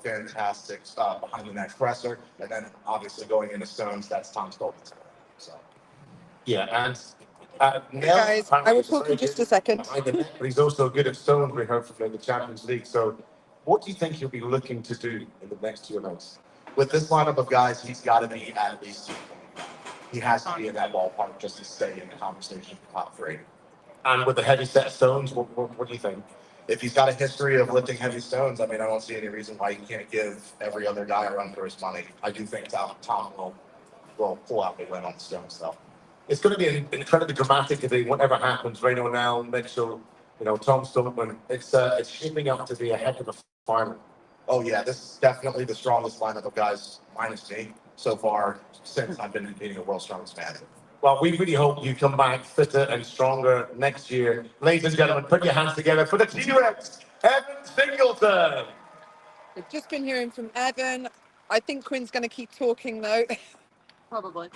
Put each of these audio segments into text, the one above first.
fantastic behind the neck presser. And then obviously going into stones, that's Tom's goal. So, Yeah, and guys, I will talk in just a second. Behind the net, but he's also good at stones, we heard from the Champions League. So what do you think he'll be looking to do in the next 2 events? With this lineup of guys, he's got to be at least, he has to be in that ballpark just to stay in the conversation for top 3. And with the heavy set stones, what do you think? If he's got a history of lifting heavy stones, I mean, I don't see any reason why he can't give every other guy a run for his money. I do think Tom will pull out the win on the stones, though. It's going to be incredibly dramatic today, whatever happens. Reno now, Mitchell, Tom Stoneman. It's shaping up to be a heck of a final. Oh, yeah, this is definitely the strongest lineup of guys, minus me, so far since I've been beating a World's Strongest Man. Well, we really hope you come back fitter and stronger next year. Ladies and gentlemen, put your hands together for the T-Rex, Evan Singleton. We've just been hearing from Evan. I think Quinn's going to keep talking, though. Probably.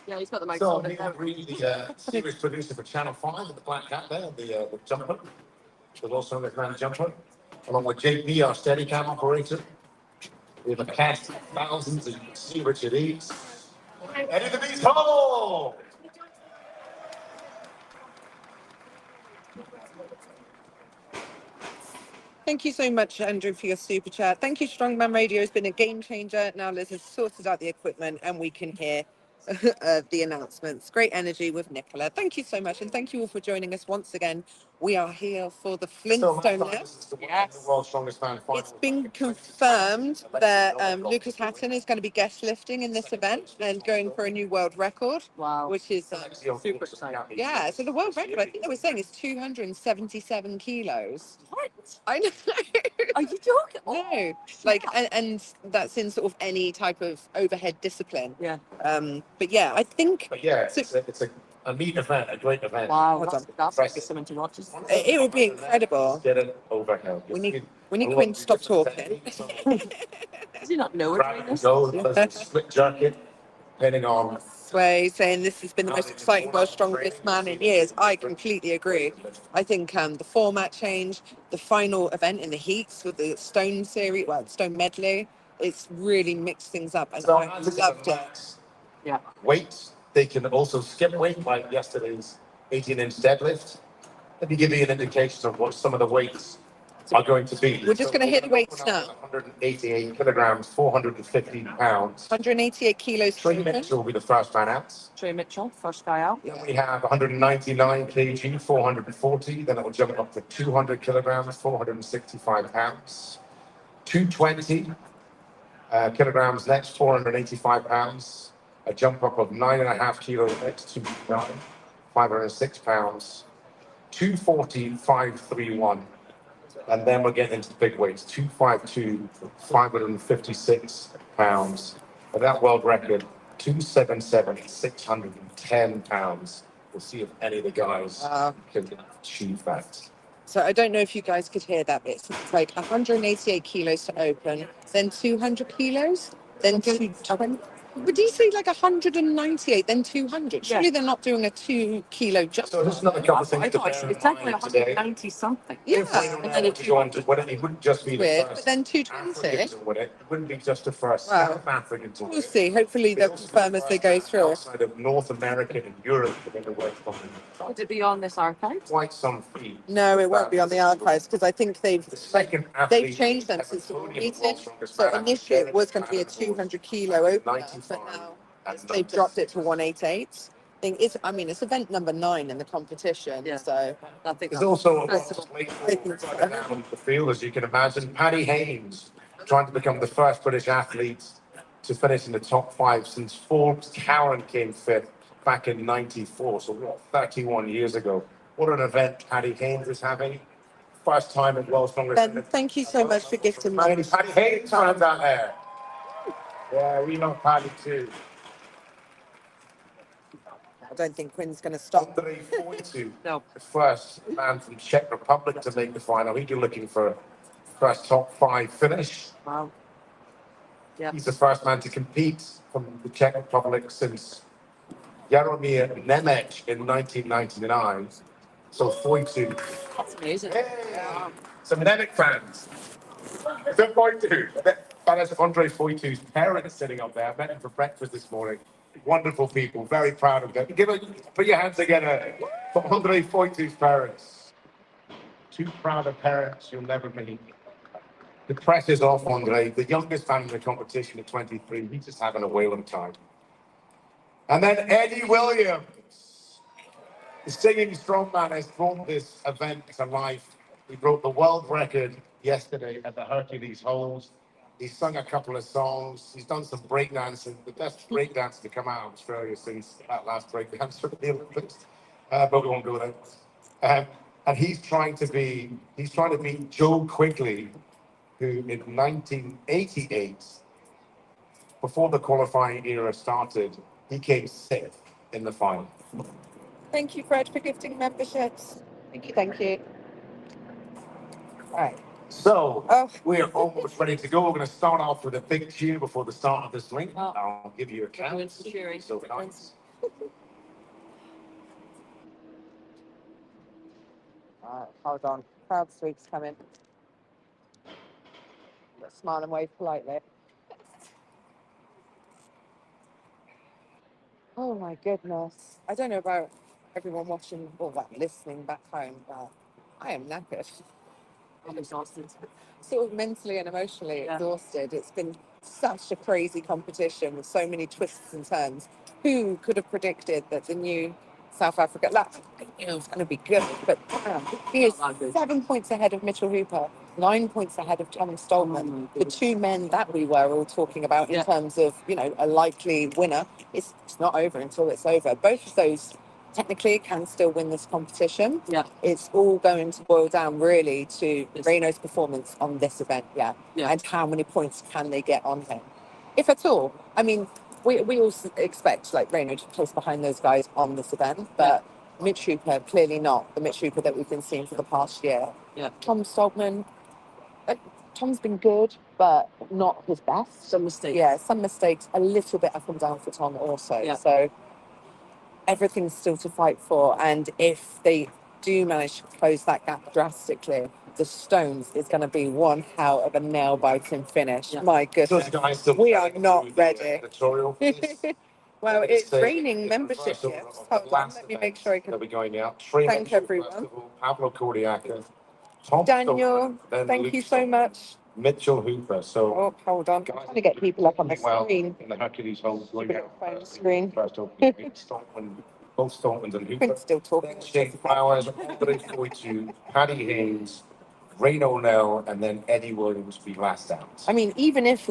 Yeah, he's got the So, microphone. the series producer for Channel 5 with the black hat there, the jumper, the also the grand jumper, along with JP, our Steadicam operator. We have a cast of thousands, as you can see, Richard Eads. Eddie the Beast Hall! Thank you so much, Andrew, for your super chat. Thank you, Strongman Radio has been a game changer. Now Liz has sorted out the equipment and we can hear the announcements. Great energy with Nicola. Thank you so much, and thank you all for joining us once again. We are here for the Flintstone lift. Yes. The world's strongest man final. It's been confirmed that Lucas Hatton is going to be guest lifting in this event and going for a new world record. Wow. Which is super exciting. Yeah, so the world record, I think they were saying, is 277 kilos. What? I know. Are you joking? No, like, and that's in sort of any type of overhead discipline. Yeah. But yeah, I think. But yeah, it's a neat event, a great event. Wow, that's going to be something to watch. It would be incredible. Get it overhead. We need Quinn to stop talking. Does he not know we're doing this? Go, split jacket, depending on. Sway saying this has been the most exciting world strongest man in years. I completely agree. I think the format change, the final event in the heats with the stone series, well, stone medley, it's really mixed things up, and So I loved it. Yeah. Weights, they can also skip weight, like yesterday's 18-inch deadlift. Let me give you an indication of what some of the weights are going to be. We're just going to hit the weights now. 188 kilograms, 415 pounds. 188 kilos. Trey Mitchell will be the first man out. Trey Mitchell, first guy out. Then we have 199 kg, 440. Then it will jump up to 200 kilograms, 465 pounds. 220 kilograms next, 485 pounds. A jump up of 9.5 kilos next, 506 pounds. 240, 531. And then we're getting into the big weights, 252, 556 pounds. And that world record, 277, 610 pounds. We'll see if any of the guys can achieve that. So I don't know if you guys could hear that bit. So it's like 188 kilos to open, then 200 kilos, then 220. Would you say like 198, then 200? Surely they're not doing a 2 kilo jump. So there's another couple of things to bear It's in definitely mind today. 190 something. Yeah, And then it wouldn't just be the weird, first but then 220. African to win it. It wouldn't be just the first Wow. South African to win We'll it. see. Hopefully they'll confirm as they go through. Outside of North America and Europe, within the world Would it be on this archive? quite some feat. No, it won't be on the archives because I think they've The second athlete changed them ever since the podium meeting. World's Strongest So Man. initially it was going to be a 200 kilo opener, but now they've dropped it to 188. It's event number 9 in the competition. Yeah. So I think There's also a That's lot of weight a- down the field, as you can imagine. Paddy Haynes trying to become the first British athlete to finish in the top 5 since Forbes Cowan came 5th back in '94. So what, 31 years ago. What an event Paddy Haynes is having. First time at World's Strongest. Ben, thank you so much for gifting How me. many Paddy Haynes fans out there? Yeah, we love Paddy too. I don't think Quinn's going to stop. Andre Foytu, No. the first man from Czech Republic to make the final. He'd be looking for first top 5 finish. Wow. Yeah. He's the first man to compete from the Czech Republic since Jaromír Nemec in 1999. So Foytu. That's amazing. Hey, some Nemec fans. It's a Foytu. That is Andre Foytu's parents sitting up there. I met him for breakfast this morning. Wonderful people. Very proud of them. Put your hands together for Andre Foytu's parents. Two prouder parents you'll never meet. The press is off Andre, the youngest man in the competition at 23. He's just having a whale of a time. And then Eddie Williams, the singing strongman, has brought this event to life. He broke the world record yesterday at the Hercules Holes. He sung a couple of songs. He's done some breakdancing, the best breakdance to come out of Australia since that last breakdance for the Olympics. But we won't go there. And he's trying to beat Joe Quigley, who in 1988, before the qualifying era started, he came sixth in the final. Thank you, Fred, for gifting memberships. Thank you. Thank you. All right. So Oh. we're almost ready to go. We're going to start off with a big cheer before the start of this link. Oh. I'll give you a count. Everyone's cheering. So nice. All right, hold on. Crowd sweep's coming. Smile and wave politely. Oh my goodness. I don't know about everyone watching or listening back home, but I am knackered. I'm exhausted. Sort of mentally and emotionally Yeah. exhausted. It's been such a crazy competition with so many twists and turns. Who could have predicted that the new South Africa, it was going to be good, but he is 7 points ahead of Mitchell Hooper, 9 points ahead of Tom Stoltman. The two men that we were all talking about in terms of, a likely winner. It's not over until it's over. Both of those technically can still win this competition. Yeah. It's all going to boil down really to Reino's performance on this event, and how many points can they get on him, if at all. I mean, we all expect Reino to place behind those guys on this event, but Mitch Hooper, clearly not the Mitch Hooper that we've been seeing for the past year. Yeah. Tom Stoltman, Tom's been good, but not his best. Some mistakes. Yeah, some mistakes, a little bit up and down for Tom also. Yeah. So everything's still to fight for. And if they do manage to close that gap drastically, the Stones is going to be one hell of a nail-biting finish. Yeah. My goodness. We are not ready. Well, it's raining membership gifts. Hold on, let me make sure I can thank everyone. Pablo Cordiaca, Tom Daniel, Stoltman, thank you so much. Mitchell Hooper. So Oh, hold on. I'm trying to get people up on the screen. in the Hercules Hole, Phone screen. first opening, Stoltman, both Stoltmans and Hooper. Quinn's still talking. Then Shane Flowers, Andre Foytu, Paddy Haynes, Rain O'Neill, and then Eddie Williams be last out. I mean, even if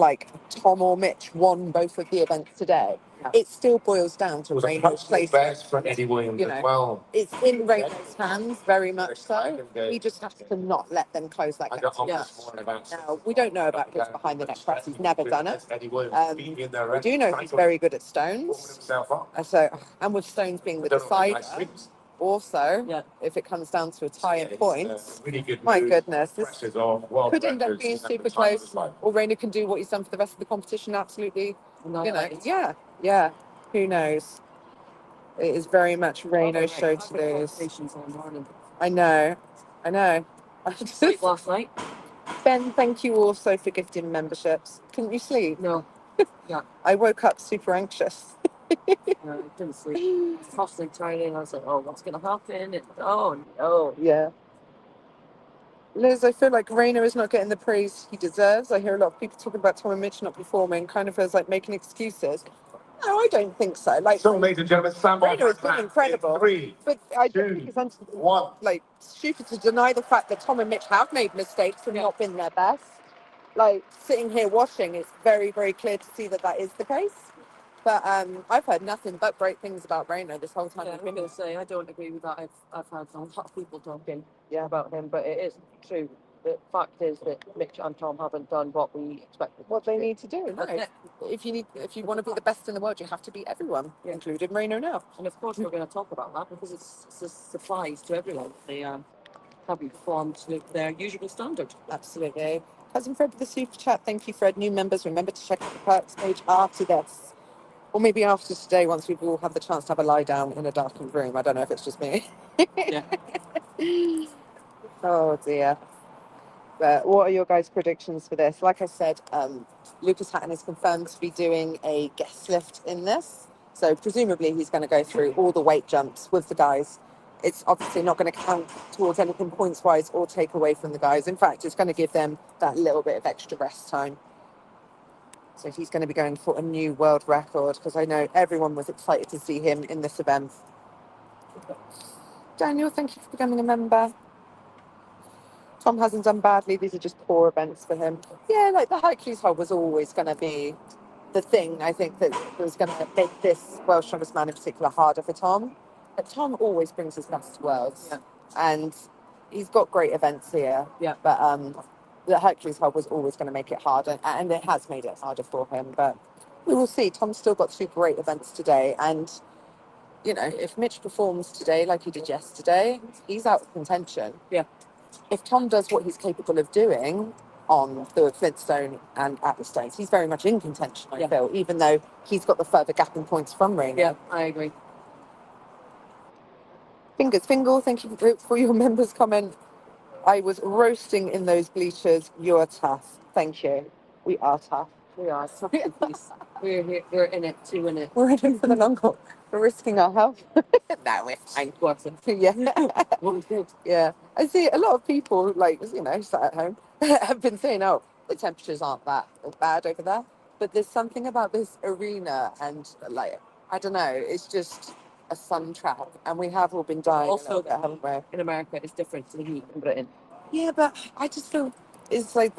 Tom or Mitch won both of the events today, it still boils down to Reino's place. Best for Eddie Williams as well. It's in Reino's hands, very much so. We just have to not let them close that gap. Now, we don't know about his behind the neck press. He's never done it. We do know he's very good at stones. And with stones being the decider, also, if it comes down to a tie in points, my goodness, this could end up being super close. Or Reino can do what he's done for the rest of the competition, absolutely. Yeah. Who knows? It is very much Reino's show to lose. I know. Sleep last night. Ben, thank you also for gifting memberships. Couldn't you sleep? No. Yeah. I woke up super anxious. No, I didn't sleep. Constantly turning. I was like, oh, what's going to happen? Oh, no. Yeah. Liz, I feel like Reino is not getting the praise he deserves. I hear a lot of people talking about Tom and Mitch not performing, kind of feels like making excuses. No, I don't think so. So, ladies and gentlemen, Reino has been incredible. But I don't think it's stupid to deny the fact that Tom and Mitch have made mistakes and not been their best. Sitting here watching, it's very, very clear to see that is the case. But I've heard nothing but great things about Reino this whole time. Yeah, I'm going to say I don't agree with that. I've heard a lot of people talking about him, but it is true. The fact is that Mitch and Tom haven't done what we expected. What they need to do. Right. If you want to be the best in the world, you have to beat everyone, including Reino now. And of course, we're going to talk about that because it applies to everyone. They haven't performed to their usual standard. Absolutely. Cousin Fred with the super chat. Thank you, Fred. New members, remember to check out the perks page after this. Or maybe after today, once we've all had the chance to have a lie down in a darkened room. I don't know if it's just me. Yeah. Oh, dear. But what are your guys' predictions for this? Like I said, Lucas Hatton is confirmed to be doing a guest lift in this. So presumably he's going to go through all the weight jumps with the guys. It's obviously not going to count towards anything points-wise or take away from the guys. In fact, it's going to give them that little bit of extra rest time. So he's going to be going for a new world record because I know everyone was excited to see him in this event. Daniel, thank you for becoming a member. Tom hasn't done badly. These are just poor events for him. Yeah, like the Hercules hold was always going to be the thing, I think, that was going to make this World's Strongest Man in particular harder for Tom. But Tom always brings his best to Worlds. Yeah. And he's got great events here. Yeah. But the Hercules hold was always going to make it harder. And it has made it harder for him. But we will see. Tom's still got two great events today. And, you know, if Mitch performs today like he did yesterday, he's out of contention. Yeah. If Tom does what he's capable of doing on the Flintstone and at the Stones, he's very much in contention, I feel, even though he's got the further gap in points from Rainer. Yeah, I agree. Fingers Fingal, thank you for your members' comment. I was roasting in those bleachers. You're tough. Thank you. We are tough. We are tough. We're here. We're in it to win it. We're in it for the long haul. We're risking our health. No, we're fine. Yeah. Yeah. I see a lot of people, like, you know, sat at home, have been saying, oh, the temperatures aren't that bad over there. But there's something about this arena and, like, I don't know, it's just a sun trap. And we have all been dying also, bit, haven't we? In America, it's different to the heat in Britain. Yeah, but I just feel it's like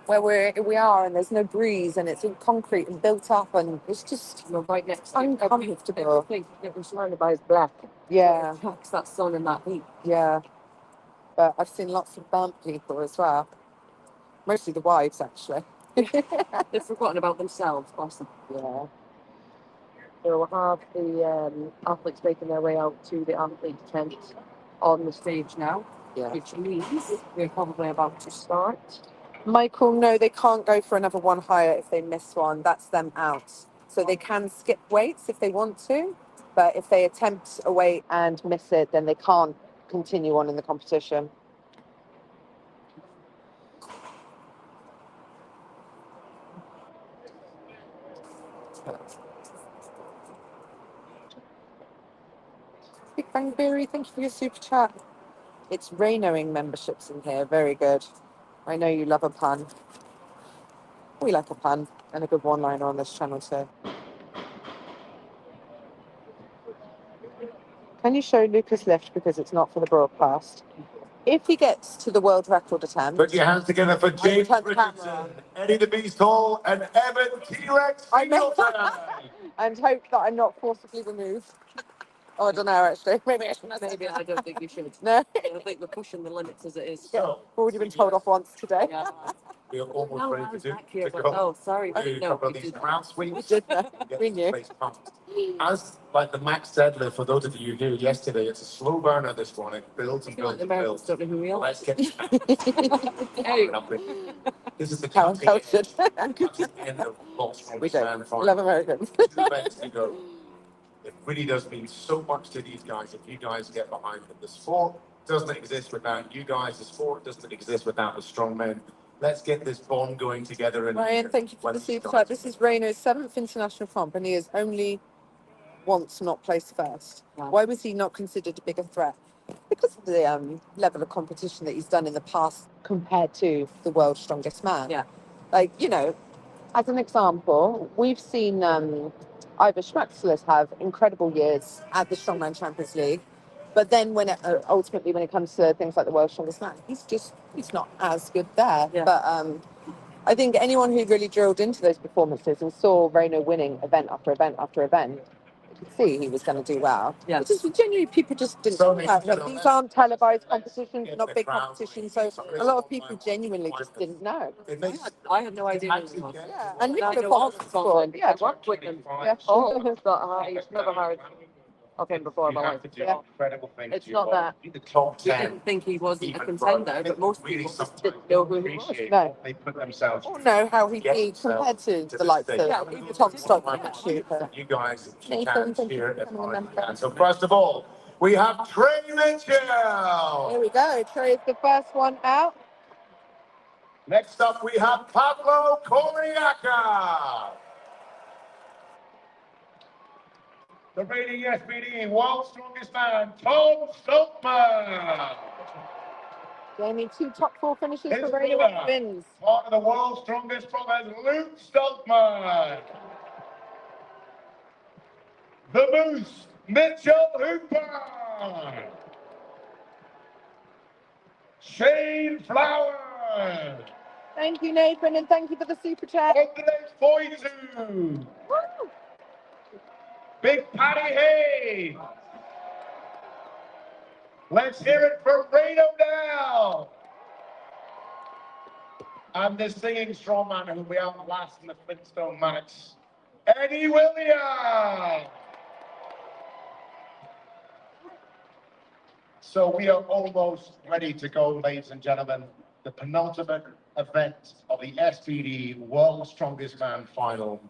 where we are and there's no breeze and it's all concrete and built up and it's just right next to uncomfortable. Everything that we're surrounded by is black. Yeah. It attracts that sun and that heat. Yeah. But I've seen lots of burnt people as well. Mostly the wives, actually. They've forgotten about themselves, awesome. Yeah. So we'll have the athletes making their way out to the athlete tent on the stage now. Yeah. Which means we're probably about to start. Michael, no, they can't go for another one higher if they miss one. That's them out. So they can skip weights if they want to, but if they attempt a weight and miss it, then they can't continue on in the competition. Big Bang Theory, thank you for your super chat. It's Rainoing memberships in here. Very good. I know you love a pun. We like a pun and a good one-liner on this channel too. Can you show Lucas lift because it's not for the broadcast? If he gets to the world record attempt... Put your hands together for James Richardson, Eddie the Beast Hall, and Evan T-Rex Singleton. And hope that I'm not forcibly removed. Oh, I don't know, actually. Maybe I shouldn't. Maybe I don't think you should. No. I think we're pushing the limits as it is. Yeah. So, we've already been told off once today. Yeah. We're almost ready to go. Oh, sorry. Do a couple of these round sweeps. We knew. As like the max deadlift, for those of you who knew yesterday, it's a slow burner this one. It builds and builds and builds. Don't know who we are. Let's get this is the cutting end of Boston. We don't. Love Americans. 2 events to go. It really does mean so much to these guys if you guys get behind them. The sport doesn't exist without you guys. The sport doesn't exist without the strong men. Let's get this bond going together. And Ryan, thank you for the super chat. This is Raino's 7th international comp, and he has only once not placed first. Wow. Why was he not considered a bigger threat? Because of the level of competition that he's done in the past compared to the world's strongest man. Yeah. Like, you know, as an example, we've seen Ivor Schmaxlers have incredible years at the Strongman Champions League. But then ultimately when it comes to things like the world's strongest man, he's not as good there. Yeah. But I think anyone who really drilled into those performances and saw Raino winning event after event after event, you could see he was going to do well. Yeah. It's just genuinely people just didn't know that. These aren't televised competitions, not big competitions, so a lot of people genuinely just didn't know. I had no idea. Yeah, and Nicola Fox scored. Yeah, worked with them. Yeah. Oh, he's never heard of him before, but like, yeah. It's not that we didn't think he wasn't a contender, but most people just didn't know who he was. No. They put themselves. Or know how he played compared to the likes of Tom Stockton. You guys can cheer at my. So first of all, we have Trey Mitchell. Here we go. Trey is the first one out. Next up, we have Pablo Corriaca. The reigning SBD World's Strongest Man, Tom Stoltman. Jamie, 2 top 4 finishes His for Radio brother, wins. part of the World's Strongest Strongman, Luke Stoltman. The Moose, Mitchell Hooper. Shane Flowers. Thank you, Nathan, and thank you for the super chat. Andre Foitu. Big Patty Hay. Let's hear it for Rain O'Dell. And the singing strongman who will be out last in the Flintstone match, Eddie Williams. So we are almost ready to go, ladies and gentlemen. The penultimate event of the SBD World's Strongest Man final.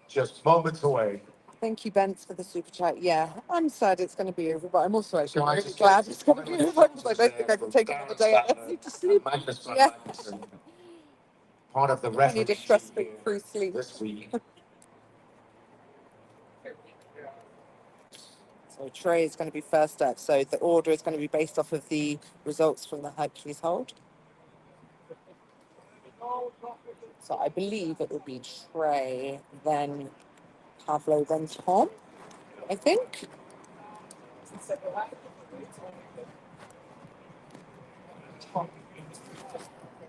Just moments away. Thank you, Bence, for the super chat. Yeah, I'm sad it's going to be over, but I'm also actually Guys, really just glad like- it's going to be over because I don't think I can take another day. I need to sleep. Magnus Van Yeah. Magnuson, part of the I need referee a stress-free sleep. this week. So Trey is going to be first up. So the order is going to be based off of the results from the Hercules hold. So I believe it will be Trey, then Pablo, then Tom, I think.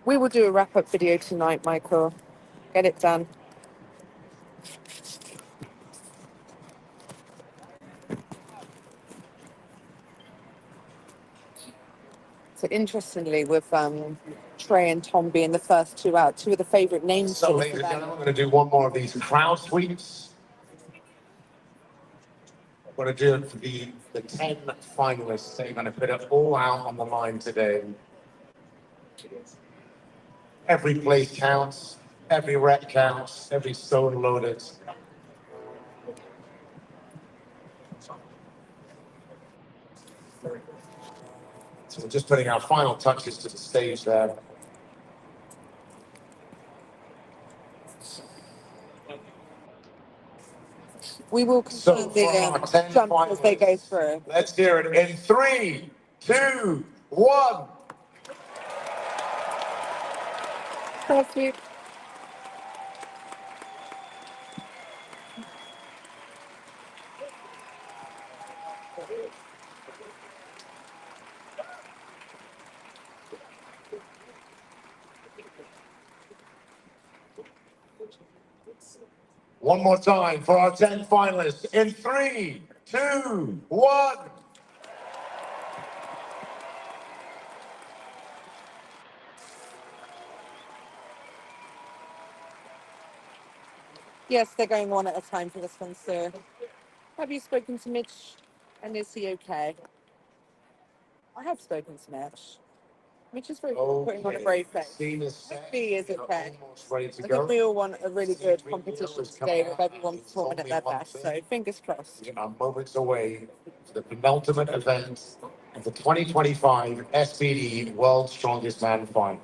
We will do a wrap-up video tonight, Michael. Get it done. So interestingly, with Trey and Tom being the first 2 out, 2 of the favourite names So, for ladies this and event. gentlemen, we're going to do one more of these crowd sweeps. We're going to do it for the 10 finalists. They're going to put it all out on the line today. Every place counts, every rep counts, every stone loaded. So we're just putting our final touches to the stage there. We will confirm the jumps as they go through. Let's hear it in 3, 2, 1. Thank you. One more time for our 10 finalists in 3, 2, 1. Yes, they're going one at a time for this one, sir. Have you spoken to Mitch? And is he okay? I have spoken to Mitch. Mitch is very putting on a brave face. He is okay. I think we all want a really good competition today with everyone performing at their best. So fingers crossed. We are moments away for the penultimate event of the 2025 SBD World's Strongest Man final.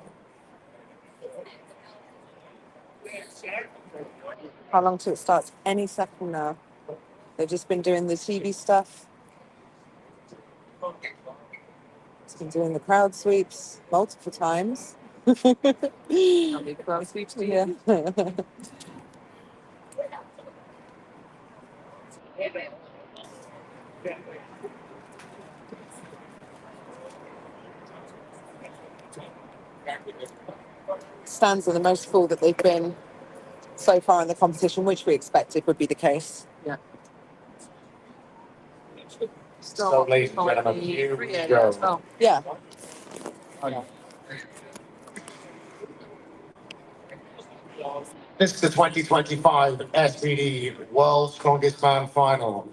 How long till it starts? Any second now. They've just been doing the TV stuff. It's been doing the crowd sweeps multiple times. Crowd sweeps, yeah. Stands are the most full that they've been so far in the competition, which we expected would be the case. Yeah. So, ladies and gentlemen, here we go. Yeah. This is the 2025 SBD World's Strongest Man final.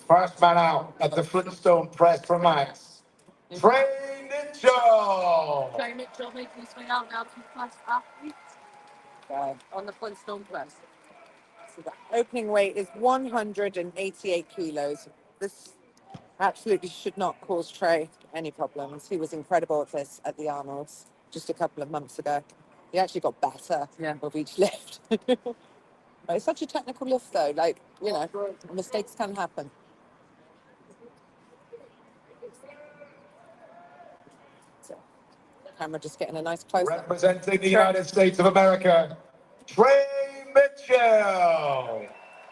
First man out at the Flintstone press for Max, Trey Mitchell. Trey Mitchell making his way out now to class athletes on the Flintstone press. So the opening weight is 188 kilos. This absolutely should not cause Trey any problems. He was incredible at this at the Arnolds. just a couple of months ago. He actually got better with each lift. It's such a technical lift, though. Like, you know, mistakes can happen. So, camera just getting a nice close up. Representing the United States of America, Trey Mitchell.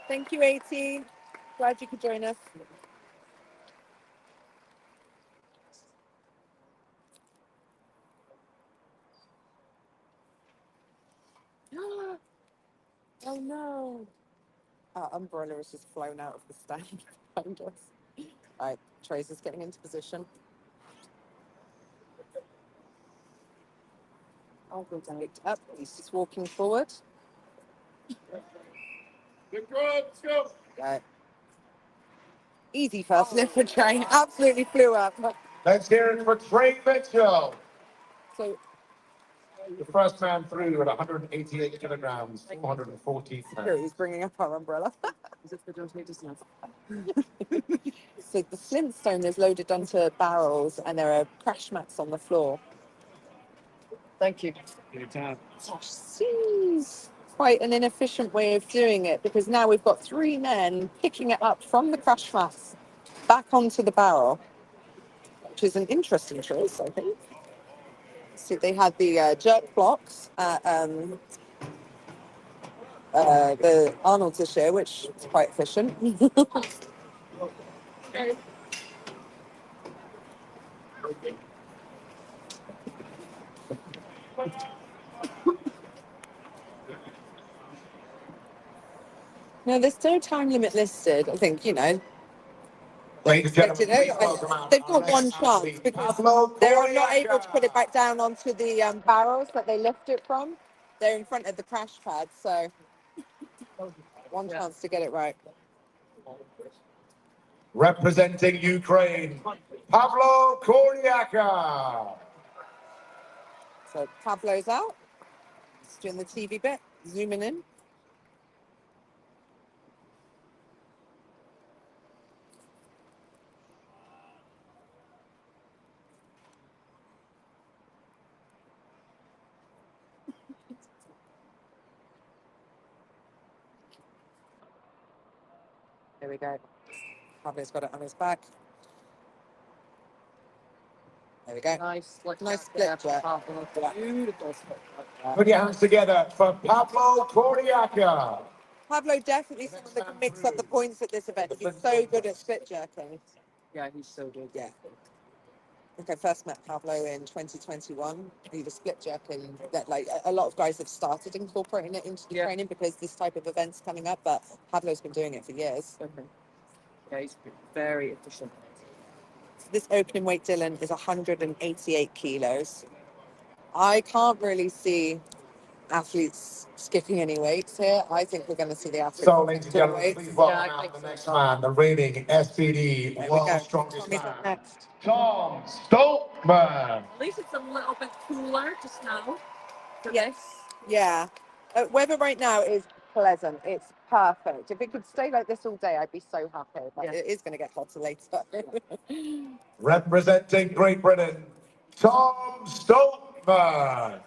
Thank you, 18. Glad you could join us. Oh no. Our umbrella has just flown out of the stand behind us. Right, Trey's just getting into position. I'll go down. Picked up. He's just walking forward. Let's go. Right. Easy first lift for Trey. Absolutely flew up. Let's hear it for Trey Mitchell. So The first man through at 188 kilograms, 414 here pounds. he's bringing up our umbrella. So the Flintstone is loaded onto barrels and there are crash mats on the floor. Thank you. Seems quite an inefficient way of doing it because now we've got 3 men picking it up from the crash mats back onto the barrel, which is an interesting choice, I think. See, they had the jerk blocks at the Arnold this year, which is quite efficient. No, there's no time limit listed. I think, you know, Ladies and gentlemen, please welcome out they've our got one next chance athlete, because Pablo they're not able to put it Coriaca. back down onto the barrels that they lift it from. They're in front of the crash pad, so one chance to get it right. Representing Ukraine, Pablo Coriaca. So Pablo's out. He's doing the TV bit, zooming in. There we go. Pablo's got it on his back. There we go. Nice Nice split jerk. Beautiful split. Put your hands together for Pablo Coriaca. Pablo definitely someone that can mix up the points at this event. He's so good at split jerking. Yeah, he's so good. Yeah. I think I first met Pablo in 2021. He was split jerking. That like a lot of guys have started incorporating it into the training because this type of event's coming up. But Pablo's been doing it for years. Okay. Yeah, he's very efficient. So this opening weight, Dylan, is 188 kilos. I can't really see athletes skipping any weights here. I think we're going to see the athletes. So, ladies and doing gentlemen, weights. please welcome out the next man, the reigning SBD There we World's go. Strongest Tommy's Man, up next. Tom Stoltman. At least it's a little bit cooler just now. Yes. Yeah. Weather right now is pleasant. It's perfect. If it could stay like this all day, I'd be so happy. But it is going to get hotter later. Representing Great Britain, Tom Stoltman.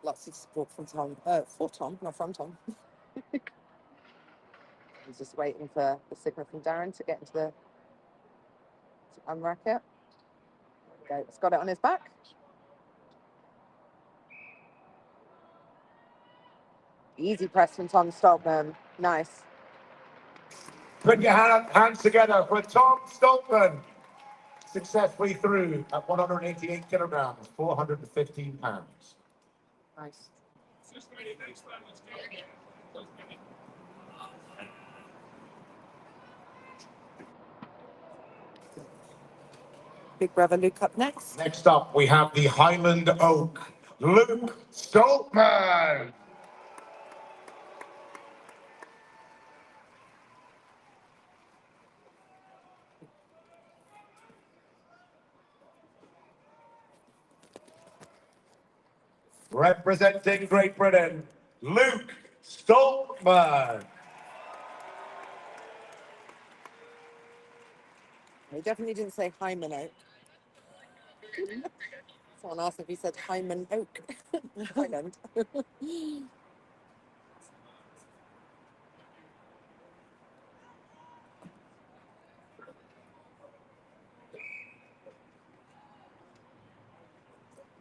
Lots of support from Tom. For Tom, not from Tom. He's just waiting for the signal from Darren to get into to unrack it. There we go. It's got it on his back. Easy press from Tom Stoltman. Nice. Put your hands together for Tom Stoltman. Successfully through at 188 kilograms, 415 pounds. Nice. Big brother Luke up next. Next up, we have the Highland Oak, Luke Stoltman. Representing Great Britain, Luke Stoltman. He definitely didn't say Hyman Oak. Someone asked if he said Hyman Oak. Highland.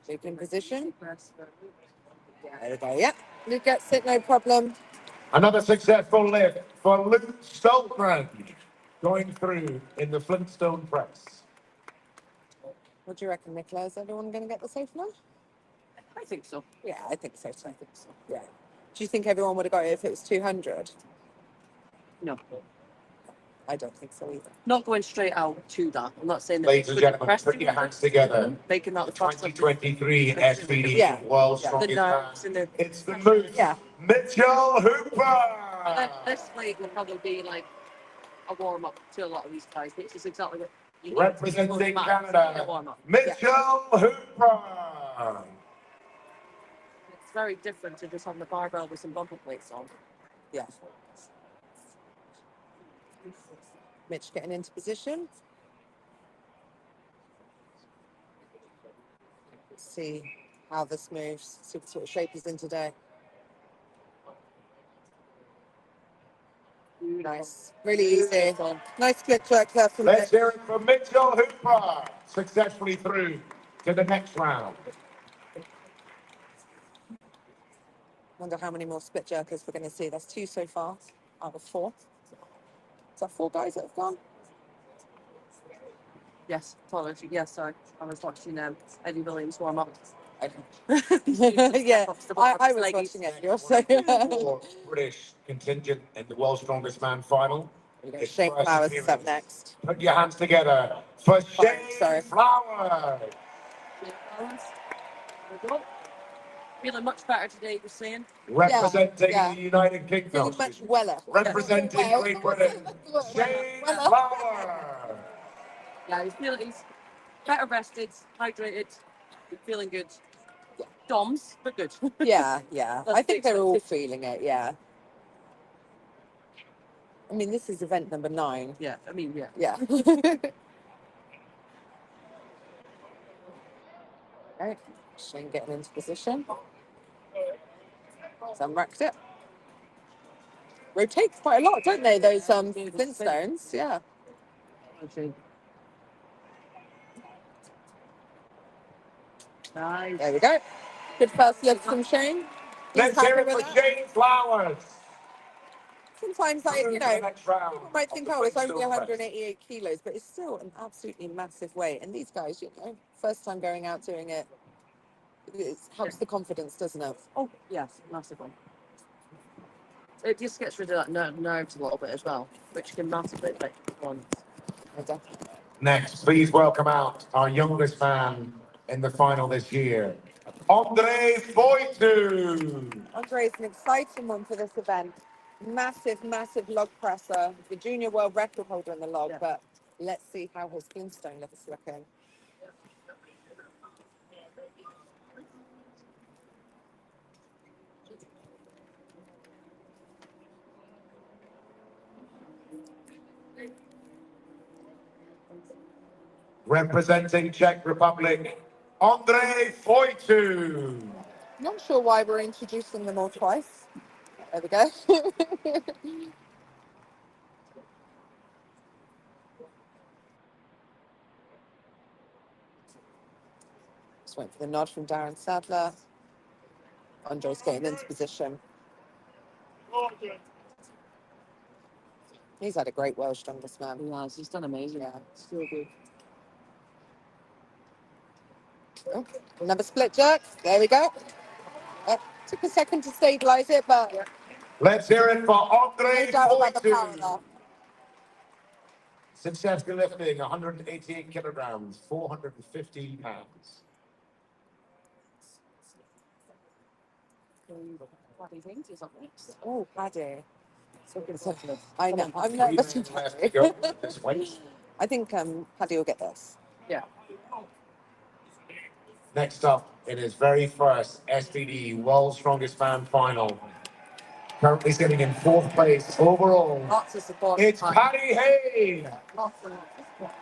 Keep in position. There we go. Yep. Luke gets it, no problem. Another successful lift for Luke Stoltman going through in the Flintstone press. What do you reckon, Nicola? Is everyone going to get the safe now? I think so. Yeah, I think so. I think so. Yeah. Do you think everyone would have got it if it was 200? No. I don't think so either. Not going straight out to that. I'm not saying that. Ladies and gentlemen, put your hands together. Making that The the fastest. 2023 SBD Yeah. World's Yeah. Strongest The Man. nerves and the- It's the Moose, Yeah. Mitchell Hooper. This weight will probably be like a warm up to a lot of these guys, which is exactly what you need. Representing A Canada, warm up. Mitchell Hooper. It's very different to just on the barbell with some bumper plates on. Yeah. Mitch getting into position. Let's see how this moves. See what sort of shape he's in today. Nice. Really easy. Nice split jerk there from Let's Mitch. hear it for Mitchell Hooper. Successfully through to the next round. Wonder how many more split jerkers we're going to see. That's 2 so far out of 4. Is that 4 guys that have gone? Yes, apology. Yes, sorry. I was watching Eddie Williams warm up. Yeah, I was watching it. You're so. British contingent in the World's Strongest Man final. It's Shane first Flowers is up appearance. next. Put your hands together for Shane Flowers. Feeling much better today, you're saying? Representing Yeah. the United Kingdom. Feeling much weller. Representing Well. Great Britain. Shane Weller. Flowers. Yeah, he's better rested, hydrated, feeling good. Doms, but good. Yeah. I think they're all expected. feeling it, yeah. I mean, this is event number 9. Yeah, I mean, yeah. Yeah. Right. Shane getting into position. Unracked it. Rotate quite a lot, don't they, those Flintstones? Yeah. Okay. Nice. There we go. Good first lift from Shane. He's Let's hear happy it for with that. Shane Flowers. Sometimes, like, Through you to the know, next round people might of think, the oh, it's only Flintstone press. 188 kilos, but it's still an absolutely massive weight. And these guys, you know, first time going out doing it, it helps the confidence, doesn't it? Oh, yes, massive one. It just gets rid of that nerves a little bit as well, which can massively affect performance. Next, please welcome out our youngest man in the final this year, Andre Foitu. Andre is an exciting one for this event. Massive log presser. The junior world record holder in the log, but let's see how his Flintstone looks looking. Representing Czech Republic, Andre Foitu. Not sure why we're introducing them all twice. There we go. Just waiting for the nod from Darren Sadler. Andre's getting into position. He's had a great World's Strongest Man. He has. He's done amazing. Yeah. Still good. Oh, another split jerk. There we go. Took a second to stabilize it, but Let's hear it for Andre no doubt about the power Foitu. there. Successfully lifting 188 kilograms, 415 pounds. Paddy Haynes is up next. Oh, Paddy. So good stuff. I know. I'm 3 nervous. minutes left to go this weight. I think Paddy will get this. Yeah. Next up, in his very first SBD World's Strongest Man final, currently sitting in 4th place overall, Lots of support. it's Paddy Haynes. Lots of support.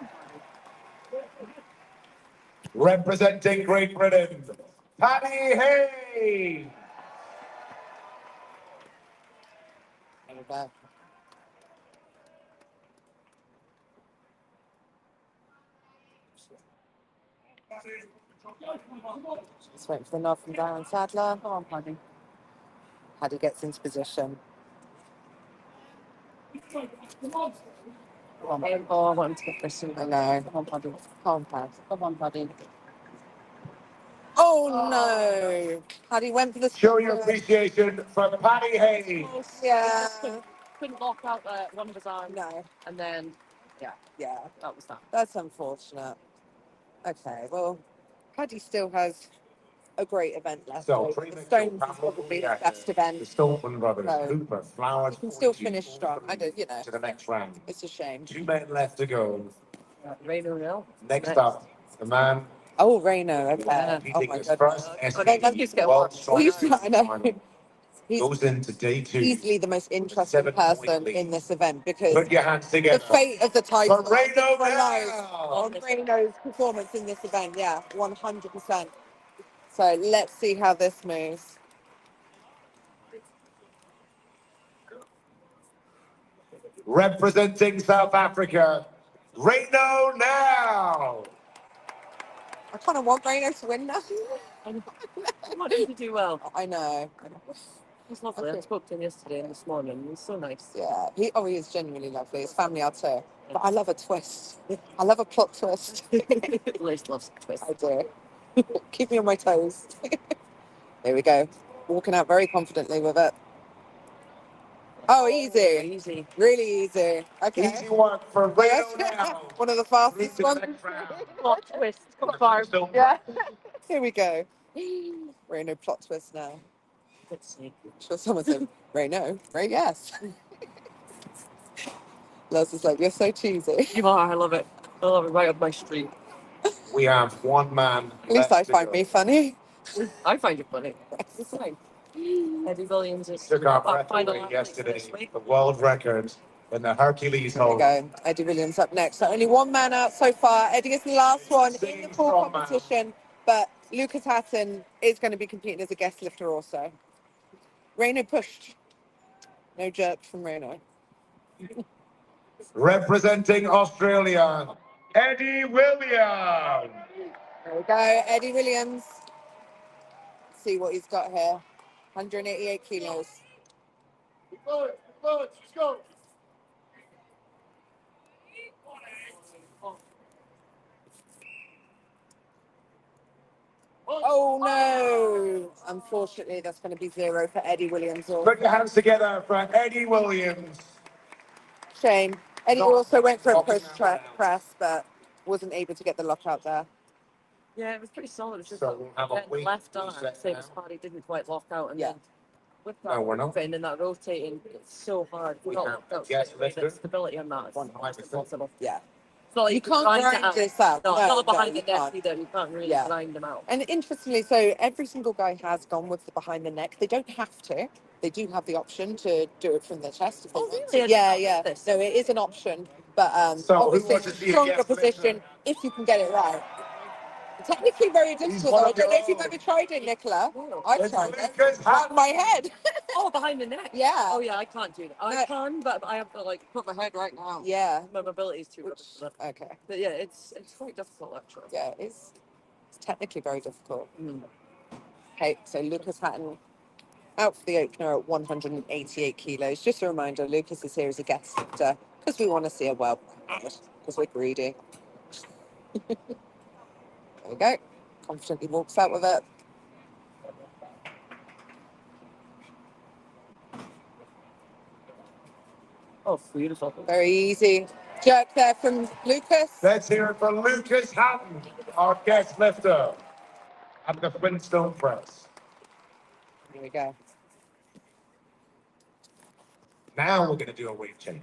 Representing Great Britain, Paddy Hay. There we go. Just waiting for the nod from Darren Sadler. Come on, Paddy. Paddy gets into position. Come on. Oh, I want him to get this in. I know. Come on, Paddy. Calm, Pad. Come on, Paddy. Oh no! Paddy went for the. Show your appreciation for Paddy Hay. Yeah. Couldn't lock out one of his arms. No. And then, yeah, that was that. That's unfortunate. Okay, well, Paddy still has a great event left. So, The Stones is probably his best event. The Stoltman brothers, No. Cooper, Flowers. You can still 42, finish strong. I don't, you know. To the next round. It's a shame. 2 men left to go. Reno now. Next up, the man Oh, Reno. Okay. Oh beating my his goodness. first Well, SPG I know. He's goes into day 2. easily the most interesting 7-point person lead. in this event because Put your hands the together. fate of the title For Reno relies now. on Reno's performance in this event. Yeah, 100%. So let's see how this moves. Representing South Africa, Reno now. I kind of want Reno to win now. I want him to do well. I know. He's lovely. Okay. I spoke to him yesterday and this morning. He's so nice. Yeah, he is genuinely lovely. His family are too. But I love a twist. I love a plot twist. Liz loves a twist. I do. Keep me on my toes. There we go. Walking out very confidently with it. Oh, easy. Easy. Really easy. Okay. Easy work for Reno now. One of the fastest ones. Plot twist. Confirmed. Yeah. Here we go. Reno plot twist now. Let's see. I'm sure someone said, Reno. Ray, yes. Loz is like, you're so cheesy. You are. I love it. I love it. Right up my street. We have 1 man. At least I find me funny. I find it funny. It's fine. Eddie Williams is Took our breath final away athlete yesterday. this week. The world record in the Hercules There we hold. go. Eddie Williams up next. So only 1 man out so far. Eddie is the last one in the full Strongman. competition, but Lucas Hatton is going to be competing as a guest lifter also. Reno pushed. No jerk from Reno. Representing Australia, Eddie Williams. There we go. Eddie Williams. Let's see what he's got here. 188 kilos. Let's go. Oh no! Unfortunately, that's going to be 0 for Eddie Williams. Put your hands together for Eddie Williams. Shame. Eddie Not- also went for a not push that round. press, but wasn't able to get the lockout there. Yeah, it was pretty solid. It was just So we'll have a that weight left arm. reset Same now. as Paddy didn't quite lock out. And Yeah. then with that No, we're not. moving and that rotating, it's so hard. We Not have locked out guest straight away, lifter. but stability on that is 100%. impossible. Yeah. It's not like You can can't grind it grind out. this out. No, No, not behind no, the you neck can't. either. You can't really Yeah. grind them out. And interestingly, so every single guy has gone with the behind the neck. They don't have to. They do have the option to do it from the chest if they Oh, want really? to. I Yeah, didn't know yeah. this. No, it is an option. But So who obviously, wants to see a stronger guest position lifter? if you can get it right. Technically very difficult. one Though. I of don't know your if you've own. ever tried it, Nicola. I've It's tried Lucas it. Hatton. Out my head. Oh, behind the neck. Yeah. Oh yeah, I can't do that. I No. can, but I have to like put my head right now. Yeah. My mobility is too Which, rubbish for that. okay. But yeah, it's quite difficult actually. Yeah, it's technically very difficult. Mm. Okay, so Lucas Hatton out for the opener at 188 kilos. Just a reminder, Lucas is here as a guest lifter because we want to see a well because we're greedy. There we go. Confidently walks out with it. Oh, beautiful. Very easy. Jerk there from Lucas. Let's hear it for Lucas Hatton, our guest lifter at the Flintstone press. Here we go. Now we're going to do a weight change.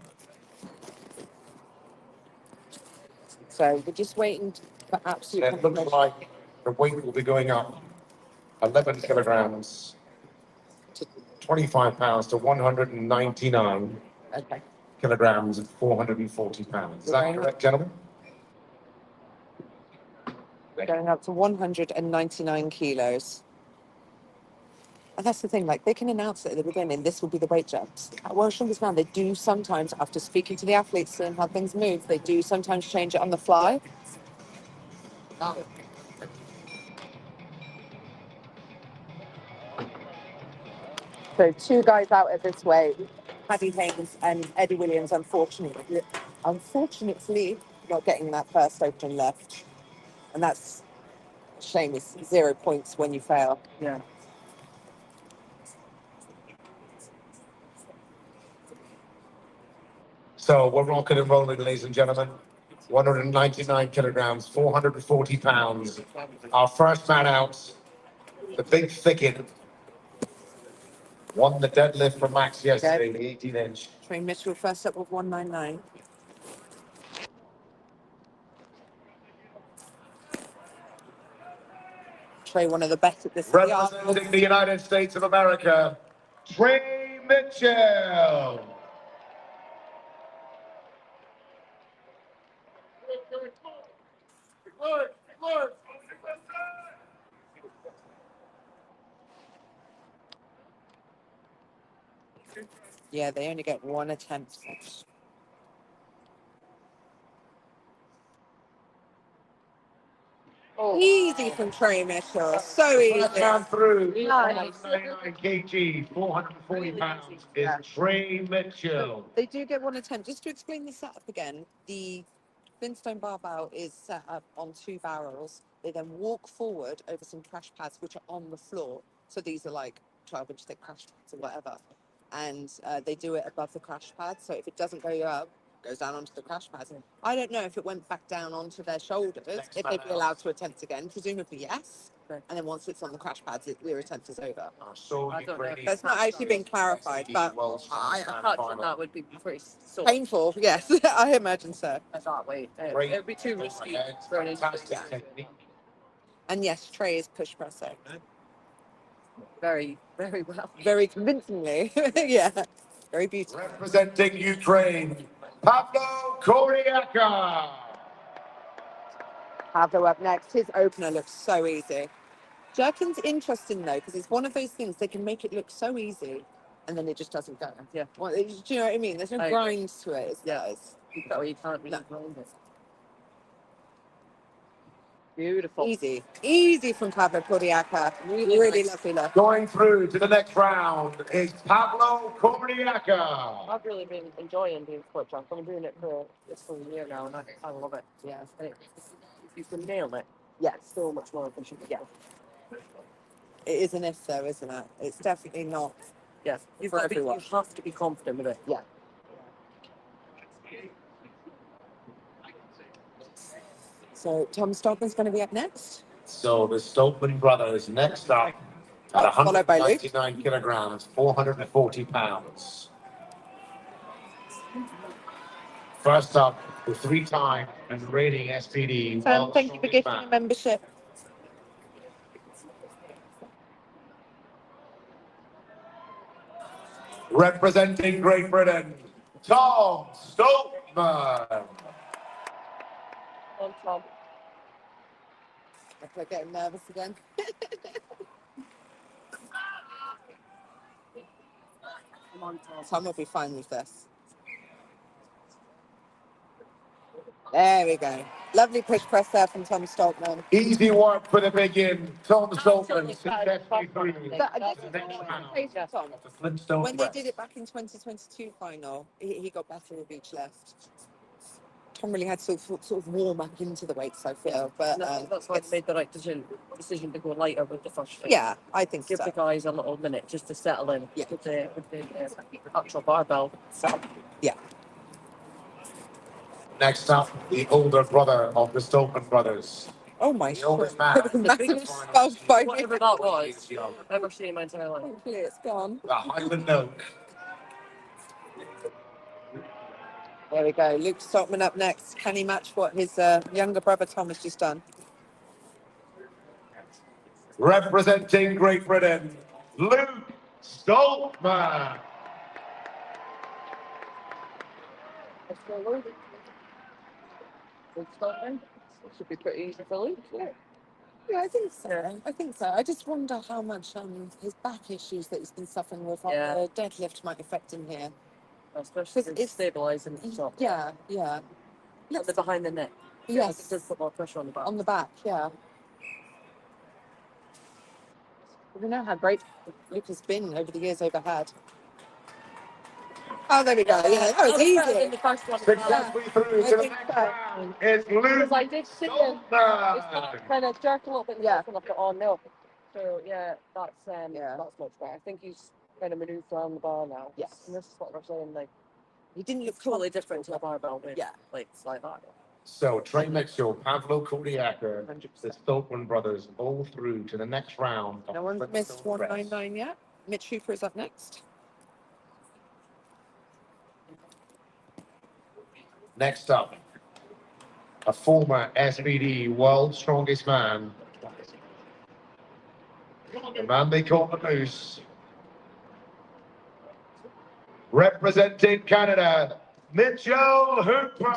So we're just waiting for absolute It looks confirmation. like the weight will be going up 11 kilograms, 25 pounds to 199 Okay. kilograms and 440 pounds. Is that correct, gentlemen? going up to 199 kilos. And that's the thing, like they can announce it at the beginning, this will be the weight jumps. At World Strongest Man, they do sometimes, after speaking to the athletes and how things move, they do sometimes change it on the fly. So two guys out at this weight, Paddy Haynes and Eddie Williams, unfortunately not getting that first open left. And that's a shame, it's 0 points when you fail. Yeah. So we're rocking and rolling, ladies and gentlemen. 199 kilograms, 440 pounds. Our first man out, the big thicket, won the deadlift from Max yesterday, the 18-inch. Trey Mitchell first up with 199. Trey, one of the best at this. Representing the United States of America, Trey Mitchell. Yeah, they only get one attempt. Oh, Easy from Trey Mitchell. So easy. First man through, Nice. 199 kg, 440 pounds is Trey Mitchell. They do get one attempt. Just to explain the setup again, the Flintstone barbell is set up on two barrels. They then walk forward over some crash pads, which are on the floor. So these are like 12-inch thick crash pads or whatever. And they do it above the crash pad. So if it doesn't go up, it goes down onto the crash pads. I don't know if it went back down onto their shoulders, if they'd be allowed to attempt again. Presumably yes. And then once it's on the crash pads, their attempt is over. I don't know. That's not actually been clarified, but I imagine that would be pretty sore. painful, yes, I imagine so. At that weight. It would be too risky for an injury. Fantastic technique. And yes, Trey is push presser. Very, very well. Very convincingly. Yeah. Very beautiful. Representing Ukraine, Pavlo Koryaka. Pablo up next. His opener looks so easy. Jerkin's interesting though, because it's one of those things they can make it look so easy and then it just doesn't go. Yeah. Well, do you know what I mean? There's no grind to it. You can't really grind it. Beautiful. Easy. Easy from Pablo Koryaka. Really lovely look. Going through to the next round is Pablo Koryaka. I've really been enjoying doing foot jump. I've been doing it for this full year now, and I love it. Yeah, you can nail it. Yeah. It's so much more efficient. Yeah. It is an if though, isn't it? It's definitely not. Yeah. You For everyone. have to be confident with it. Yeah. So Tom Stockman's going to be up next. So the Stoltman brothers next up at Followed by Luke. 199 kilograms, 440 pounds. First up, the three-time and reigning SPD. Sam, thank you for gifting a membership. Representing Great Britain, Tom Stoltman. On Tom. I'm getting nervous again. Come on, Tom. Tom will be fine with this. There we go. Lovely push press there from Tom Stoltman. Easy work for the big in. Tom Stoltman successfully through This the is next always the round case with Tom. of the Flintstone When they press. did it back in 2022 final, he got better with each left. Tom really had to sort of warm up into the weights, I feel. But That's why they made the right decision to go lighter with the first thing. yeah, I think Give so. the guys a little minute just to settle in Yeah. with the actual barbell setup. Yeah. Next up, the older brother of the Stoltman brothers. Oh my The oldest man. massive spunk by me. Whatever that was, I've never seen in my entire life. Hopefully it's gone. The Highland Oak. There we go. Luke Stoltman up next. Can he match what his younger brother Tom has just done? Representing Great Britain, Luke Stoltman. Let's go, Luke. Luke Stoltman. Should be pretty easy for Luke. Yeah. Yeah, I think so. Yeah. I think so. I just wonder how much his back issues that he's been suffering with on Yeah. the deadlift might affect him here. Especially 'Cause it's stabilising the top. Yeah, yeah. And the behind the neck. Yes. It does put more pressure on the back. On the back, yeah. We know how great Luke has been over the years overhead. Oh, there we go. Yeah, that was easy. The first one. Successfully through to the next round is Luke. Because I did see him. It's Goldberg. kind of jerk a little bit. Yeah. And I thought, oh no. So yeah, that's much better. I think he's kind of manoeuvred around the bar now. Yes. And this is what we're saying. Like He didn't look totally different to a barbell with Yeah. plates like that. So Trey Mitchell, Pavlo Kodiaker, the Stoltman brothers, all through to the next round. No one's missed 199 yet. Mitch Hooper is up next. Next up, a former SBD World's Strongest Man, the man they call the Moose, representing Canada, Mitchell Hooper.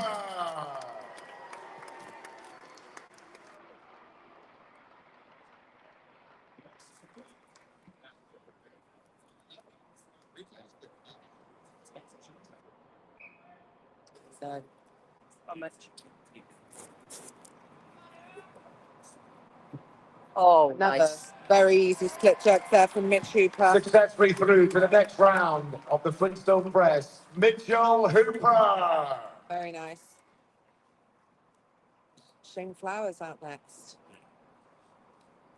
So Oh, another nice. very easy split jerk there from Mitch Hooper. Successfully through to the next round of the Flintstone press, Mitchell Hooper. Very nice. Shane Flowers out next.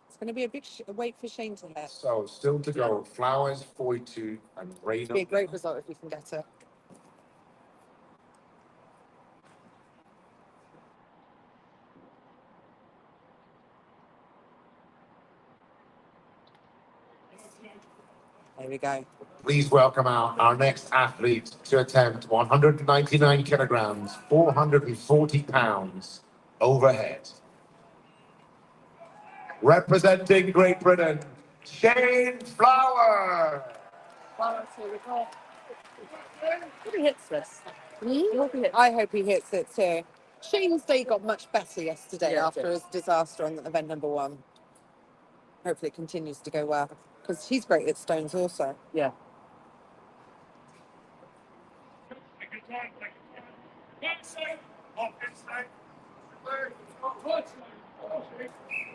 It's going to be a big wait for Shane to hit. So still to go, Flowers 42 and Rainer. It'll be a great result if we can get it. There we go. Please welcome our next athlete to attempt 199 kilograms, 440 pounds overhead. Representing Great Britain, Shane Flower. Flowers, here we go. I hope he hits this. I hope he hits it too. Shane's day got much better yesterday Yeah, it after did. his disaster on event number 1. Hopefully it continues to go well because he's great at stones also. Yeah.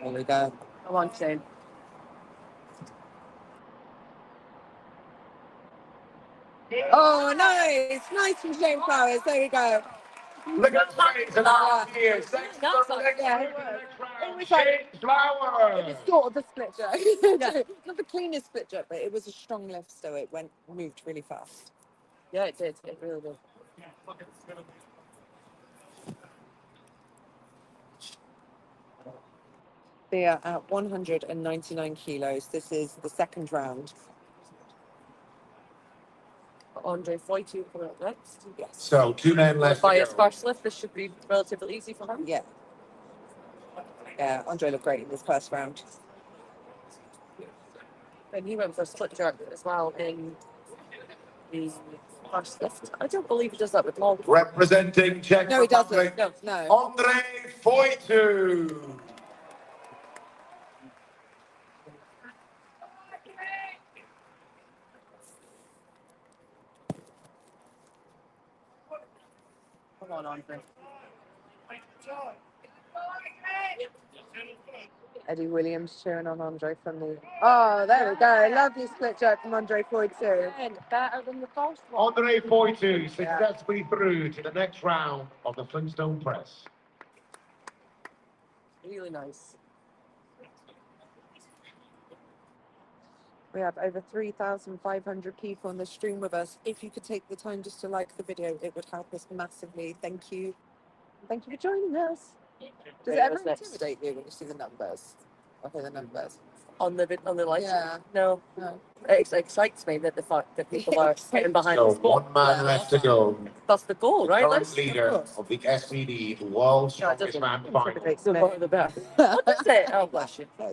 There we go. Come on, Shane. Oh, nice. Nice from Shane Flowers. There we go. Look at Shane last year. Thanks That's for the like- next yeah, round, it was. It was Shane like- Flower. It's sort of a split jerk. Yeah. Not the cleanest split jerk, but it was a strong lift, so it moved really fast. Yeah, it did. It really did. They are at 199 kilos. This is the second round. Andre 42 coming up next. Yes. So 2 men left By to his go. first lift, this should be relatively easy for him. Yeah. Yeah, Andre looked great in this first round. And he went for a split jerk as well in the first lift. I don't believe he does that with long. Representing Czech No, he Republic, doesn't. No. Andre Foitu. Come on, Andre. Eddie Williams cheering on Andre from the... Oh, there we go. Lovely split jerk from Andre Floyd too. And better than the first one. Andre Foitu successfully through to the next round of the Flintstone press. Really nice. We have over 3,500 people on the stream with us. If you could take the time just to like the video, it would help us massively. Thank you. Thank you for joining us. Does it ever intimidate you when you see the numbers? Or hear the numbers? On the light? Yeah. No. No. It excites me that the fact that people are getting behind So the sport. 1 man left to go. That's the goal, right? Current leader of the SBD World's No, it Strongest doesn't. Man final. Intimidates The me. more the better. What is it? Oh, bless you. No,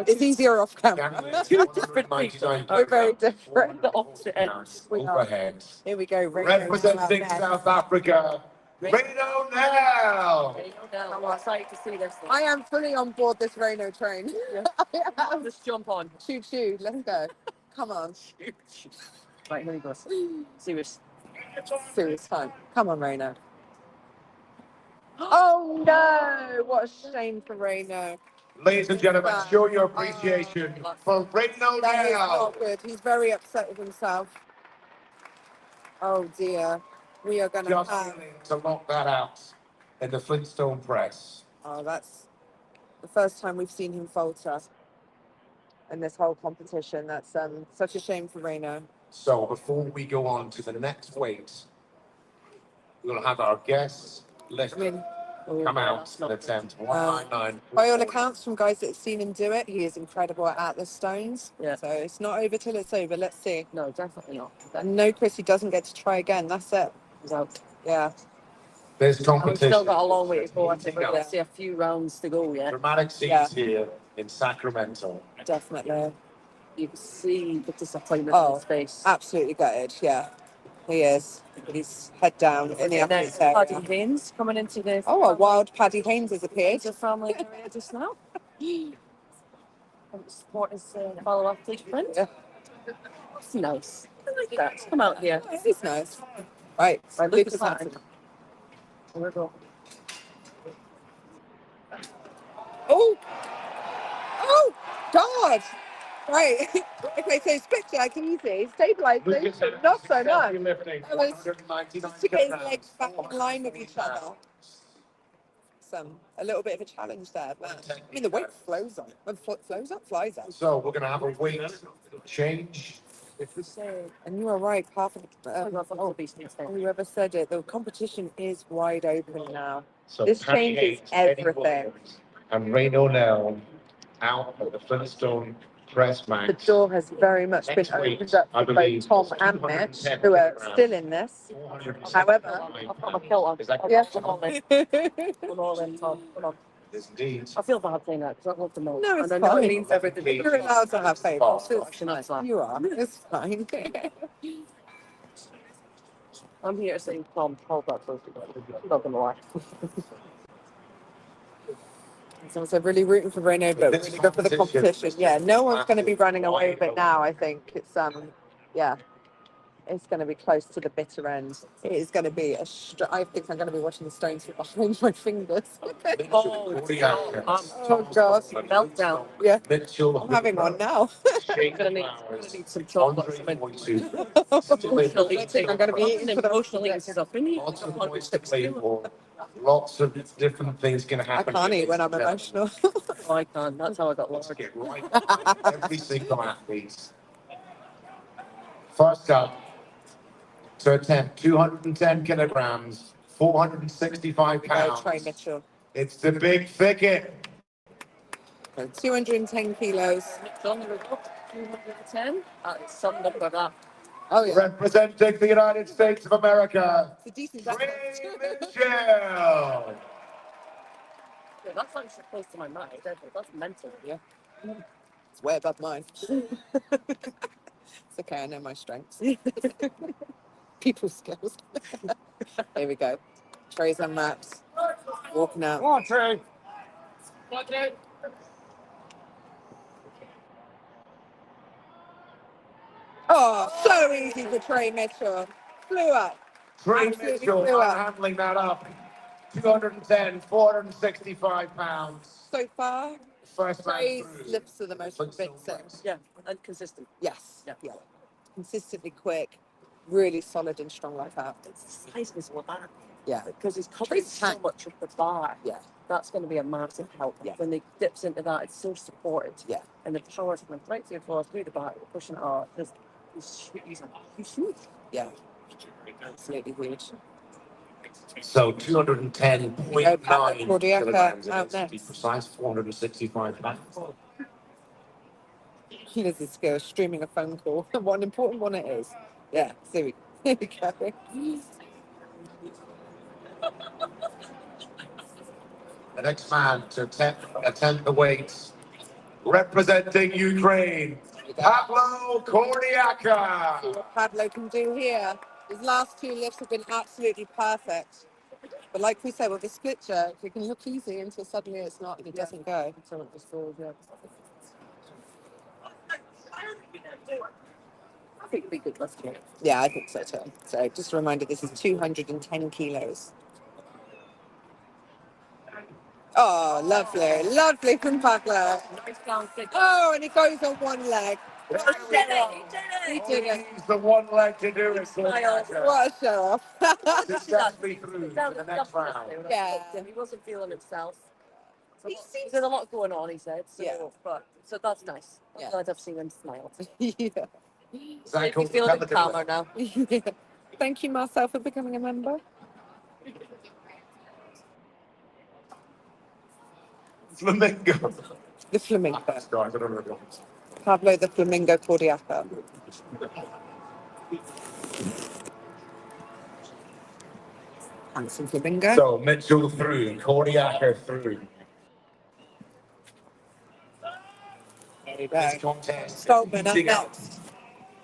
it's easier off camera. Two different people. We're very different. The opposite ends. We are. Overhead. Here we go. Representing South Africa, Reno now. I'm excited to see this. I am fully on board this Reno train. Yeah. I am. Just jump on. Choo choo, let's go. Come on. Right, here he goes. Serious. Serious time. Come on, Reno. Oh no! What a shame for Reno. Ladies and gentlemen, show your appreciation for Reno That is now. not good. He's very upset with himself. Oh dear. We are going to Just have... willing to lock that out in the Flintstone press. Oh, that's the first time we've seen him falter in this whole competition. That's such a shame for Reno. So before we go on to the next weight, we'll have our guests lift, come out and attempt 199. By all accounts, from guys that have seen him do it, he is incredible at the stones. Yeah. So it's not over till it's over. Let's see. No, definitely not. And no, Chris, he doesn't get to try again. That's it. He's out. Yeah. There's And we've competition. still got a long way to go. I think we're Yeah. going to see a few rounds to go yet. Dramatic scenes Yeah. here in Sacramento. Definitely. You can see the disappointment in his face. Absolutely gutted. Yeah. He is. He's head down in the And then athlete's Paddy area. Haynes coming into the... Oh, a wild Paddy Haynes has appeared. It's a family area just now. Support his fellow athlete friend. Yeah. That's nice. I like that. Come out here. This is nice. Right. Right, Lucas Lucas Hansen. Hansen. Here we go. Oh! Oh! God! Right. Okay, so split jack easy. Stabilizing. Not so much. That was just to get his legs back in line with each other. A little bit of a challenge there, but I mean the weight flows up. When flows up, flies up. So we're going to have a weight change. And you are right, half of the whoever said it, the competition is wide open now. So This Paddy changes Haynes, Eddie everything. Williams, and Reno now out of the Flintstone press The match. door has very much been opened up for both Tom and Mitch, who are still in this. However, I've got my kilt on. yeah. I'm all in. I'm all in, Tom. Come on. Indeed. I feel bad saying that because I love the milk. No, it's and I know fine. it means everything. You're allowed to have faith. That's You are. It's fine. I'm here to say, Tom, hold that close. Not gonna lie. So I'm really rooting for Reno, but really good for the competition. Yeah, no one's going to be running away with it now. I think it's yeah, it's going to be close to the bitter end. It is going to be I think I'm going to be watching the stones from behind my fingers. Oh God, meltdown. Yeah, Mitchell, I'm having one now. I'm gonna need some chocolate. I think I'm going to be eating for the Emotionally stuff in you. Lots of points to play for. Lots of different things going to I happen. can't eat when I'm emotional. Oh, I can. That's how I got Let's lost. get right behind every single athlete. First up, to attempt 210 kilograms, 465 pounds. Trey Mitchell. It's the big thicket. 210 kilos. John, we're up 210. It's some number that. Oh yeah, Representing the United States of America, it's a decent Ray effort. Mitchell. Yeah, that's like so close to my mouth. That's mental. Yeah. It's way above mine. It's okay, I know my strengths. People skills. Here we go. Trays and maps. Walking out. Come on, Trey. Oh, so easy for Trey Mitchell. Flew up. Trey Absolutely Mitchell flew up. handling that up. 210, 465 pounds. So far, First man Trey's through. lifts are the most convincing. Yeah, and consistent. Yes. Yeah. Yeah. Consistently quick, really solid and strong like that. It's the size of his back. Yeah. Because he's covering Trey's so tank. much of the bar. Yeah. That's going to be a massive help. Yeah. When they dips into that, it's so supported. Yeah. And the power's coming right through the floor, through the back, pushing it out. He's huge. Yeah. Absolutely huge. So 210.9 Cordiaca kilograms, out to be next. precise, 465 pounds. He knows his skill, streaming a phone call. What an important one it is. Yeah, so here we go. The next man to attempt the weights, representing Ukraine, Pablo Kordiaka. See what Pablo can do here. His last two lifts have been absolutely perfect. But like we said, with the split jerk, you can look easy until suddenly it's not, and it doesn't go. So it just falls, yeah. I think it'd be good last year. Yeah, I think so too. So just a reminder, this is 210 kilos. Oh, lovely. Lovely from Pablo. Nice down kick. Oh, and it goes on one leg. He did it! He did it. Use the one leg to do it. Smile. What a show off. Successfully through to the next round. Yeah. He wasn't feeling himself. He seems- There's a lot going on, he said. So, Yeah. but so that's nice. I'm Yeah. glad I've seen him smile. Yeah. Zach, He's feeling a bit calmer now. Yeah. Thank you, Marcel, for becoming a member. Flamingo. The Flamingo. Guys, I don't know. Pablo the Flamingo Cordiaca. Handsome Flamingo. So Mitchell through, Cordiaca through. There you This go. contest. Strongman up eating up next.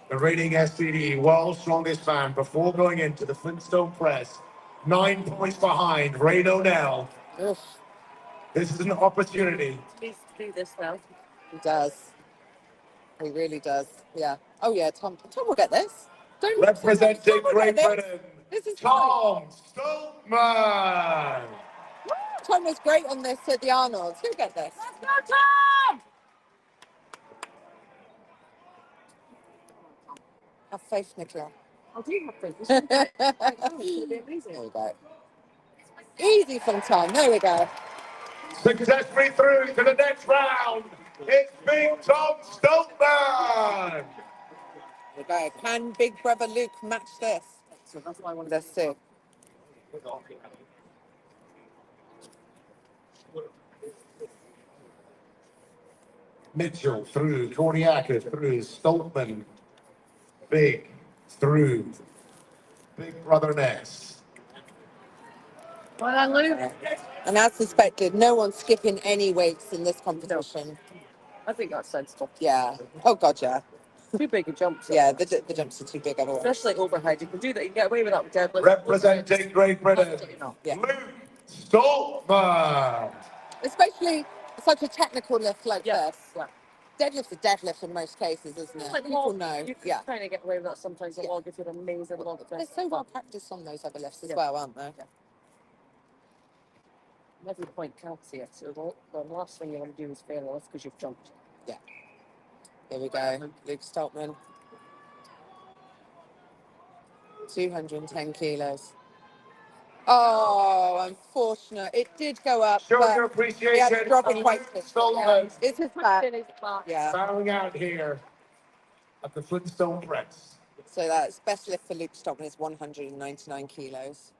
the reigning SBD world's strongest man before going into the Flintstone press. 9 points behind Ray O'Neill. Oof, This is an opportunity. Needs to do this now. he does. He really does. Yeah. Oh, yeah, Tom. Tom will get this. Don't look so much. Representing Tom will Great get this. Britain, This is fine. Tom Stoneman. Tom was great on this at the Arnolds. He'll get this. Let's go, Tom! Have faith, Nicola. I do have faith. There It'll be amazing. we go. Easy from Tom. There we go. Successfully through to the next round. It's Big Tom Stoneman. There we go. Can Big Brother Luke match this? So that's why I wanted Let's see. Mitchell through, Cordiaca through, Stoltman, Big through, Big Brother next. Well done, Luke. And as suspected, no one's skipping any weights in this competition. I think that's sensible. Yeah. Oh, God, yeah. Too big a jump. Yeah, the jumps are too big otherwise. Especially overhead. You can do that. You can get away with that with deadlift. Representing Great Britain, Absolutely not. Yeah. Luke Stoltman. Especially such a technical lift like Yeah. this. Yeah. Deadlift's a deadlift in most cases, isn't it? Like the People log, know. you can Yeah. kind of get away with that sometimes. The Yeah. log if you're an amazing log They're test. so well practiced on those other lifts as Yeah. well, aren't they? Every point counts here. So the last thing you want to do is fail off because you've jumped. Here we go. Luke Stoltman. 210 kilos. Oh, unfortunate. It did go up, Show but your he appreciation had to drop it for quite Luke quickly. Stoltman. It's his back. Yeah. Bowing out here at the Flintstone press. So that's best lift for Luke Stoltman is 199 kilos.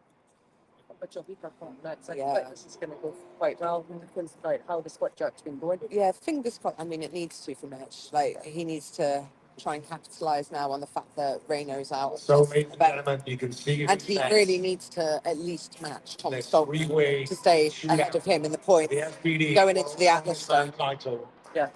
But you'll be performing next. I Yeah. think this is going to go quite well because like how the split jerk's been going. Yeah, fingers crossed. I mean, it needs to for Mitch. Like, he needs to try and capitalise now on the fact that Reno's out. So, This ladies and event. gentlemen, you can see And he next. really needs to at least match Tom Next Stoltman three-way to stay shootout. ahead of him in the points. The SPD Going into the Atlas Stone. title. Yeah.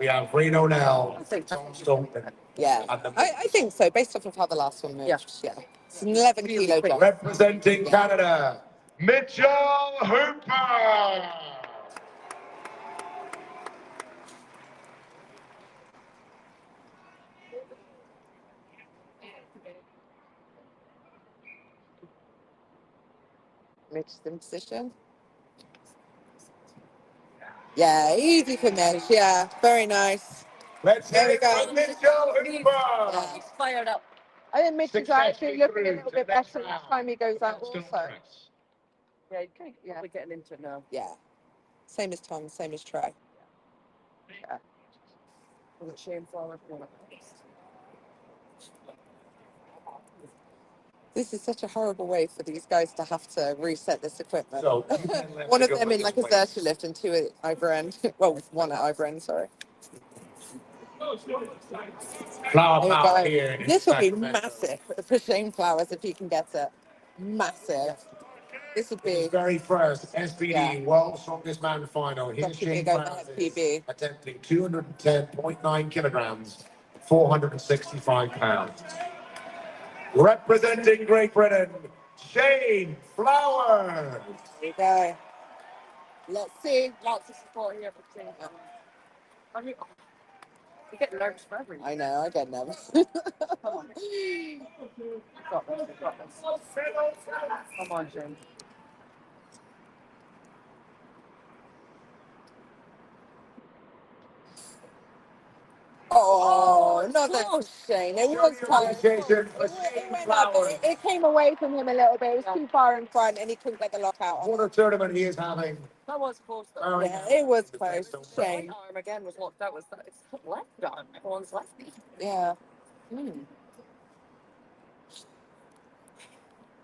We have Reno now, I think Tom Stoneman. Yeah, And the I think so, based off of how the last one moved. Yeah. Yeah. It's an 11 Really kilo quick. jump. Representing Canada, Mitchell Hooper. Mitch's in position. Yeah, easy for Mitch. Yeah, very nice. Let's There hear we it go. for Mitchell Hooper. He's fired up. I think Mitch is Successfully actually looking a through little to bit the next better each round. time he goes out Flintstone also. press. Yeah, you're kind of probably getting into it now. Yeah. Same as Tom, same as Trey. Was it Shane Flower? This is such a horrible way for these guys to have to reset this equipment. So, you can let One it of go them in with like a your Zerta weights. lift and two at either end. Well, one at either end, sorry. Flower There we power go. here. in This will be Sacramento. massive for Shane Flowers if he can get it. Massive. This would His be very first SPD Yeah. World Strongest Man final. Here's Such a Shane big overhead Flowers PB. attempting 210.9 kilograms, 465 pounds. Representing Great Britain, Shane Flowers. There we go. Let's see. Lots of support here for Shane. I mean, you get nervous for everything. I know, I get nervous. Come on. Got this. Got this. Come on, Shane. Oh, not that Shane. It was close. Appreciation for It Shane went up, but Flowers. it came away from him a little bit. It was too far in front, and he couldn't get the lockout on What it. a tournament he is having. That was close though. Yeah, it was close. Shane. Right arm again was locked out. Was that? It's left arm. Everyone's lefty. Yeah.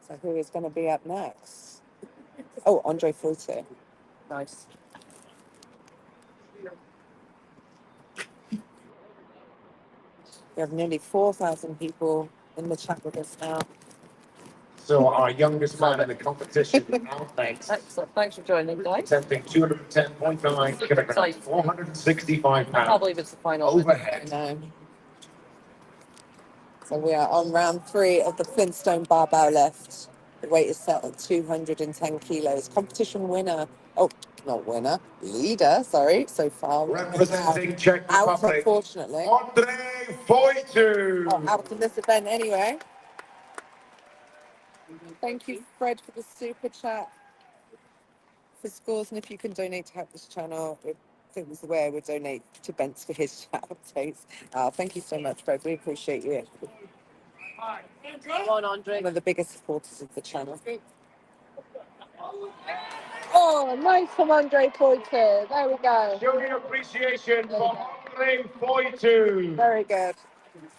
So who is going to be up next? Oh, Andre Forte. Nice. We have nearly 4,000 people in the chat with us now. So our youngest man in the competition now, thanks. Excellent. Thanks for joining, guys. Attempting 210.9 kilograms, 465 I pounds. can't believe it's the final. Overhead. No. So we are on round 3 of the Flintstone barbell lift. The weight is set at 210 kilos. Competition winner. Oh, not winner. Leader, sorry, so far. Representing Czech Out, Republic, unfortunately. Andre Vojtu. Oh, out in this event anyway. Thank you, Fred, for the super chat. For scores, and if you can donate to help this channel, I think was the way I would donate to Bents for his chat updates. Thank you so much, Fred. We appreciate you. Come on, Andre. One of the biggest supporters of the channel. Oh, nice from Andre Poiter. There we go. Showing appreciation for Andre Vojtu. Very good.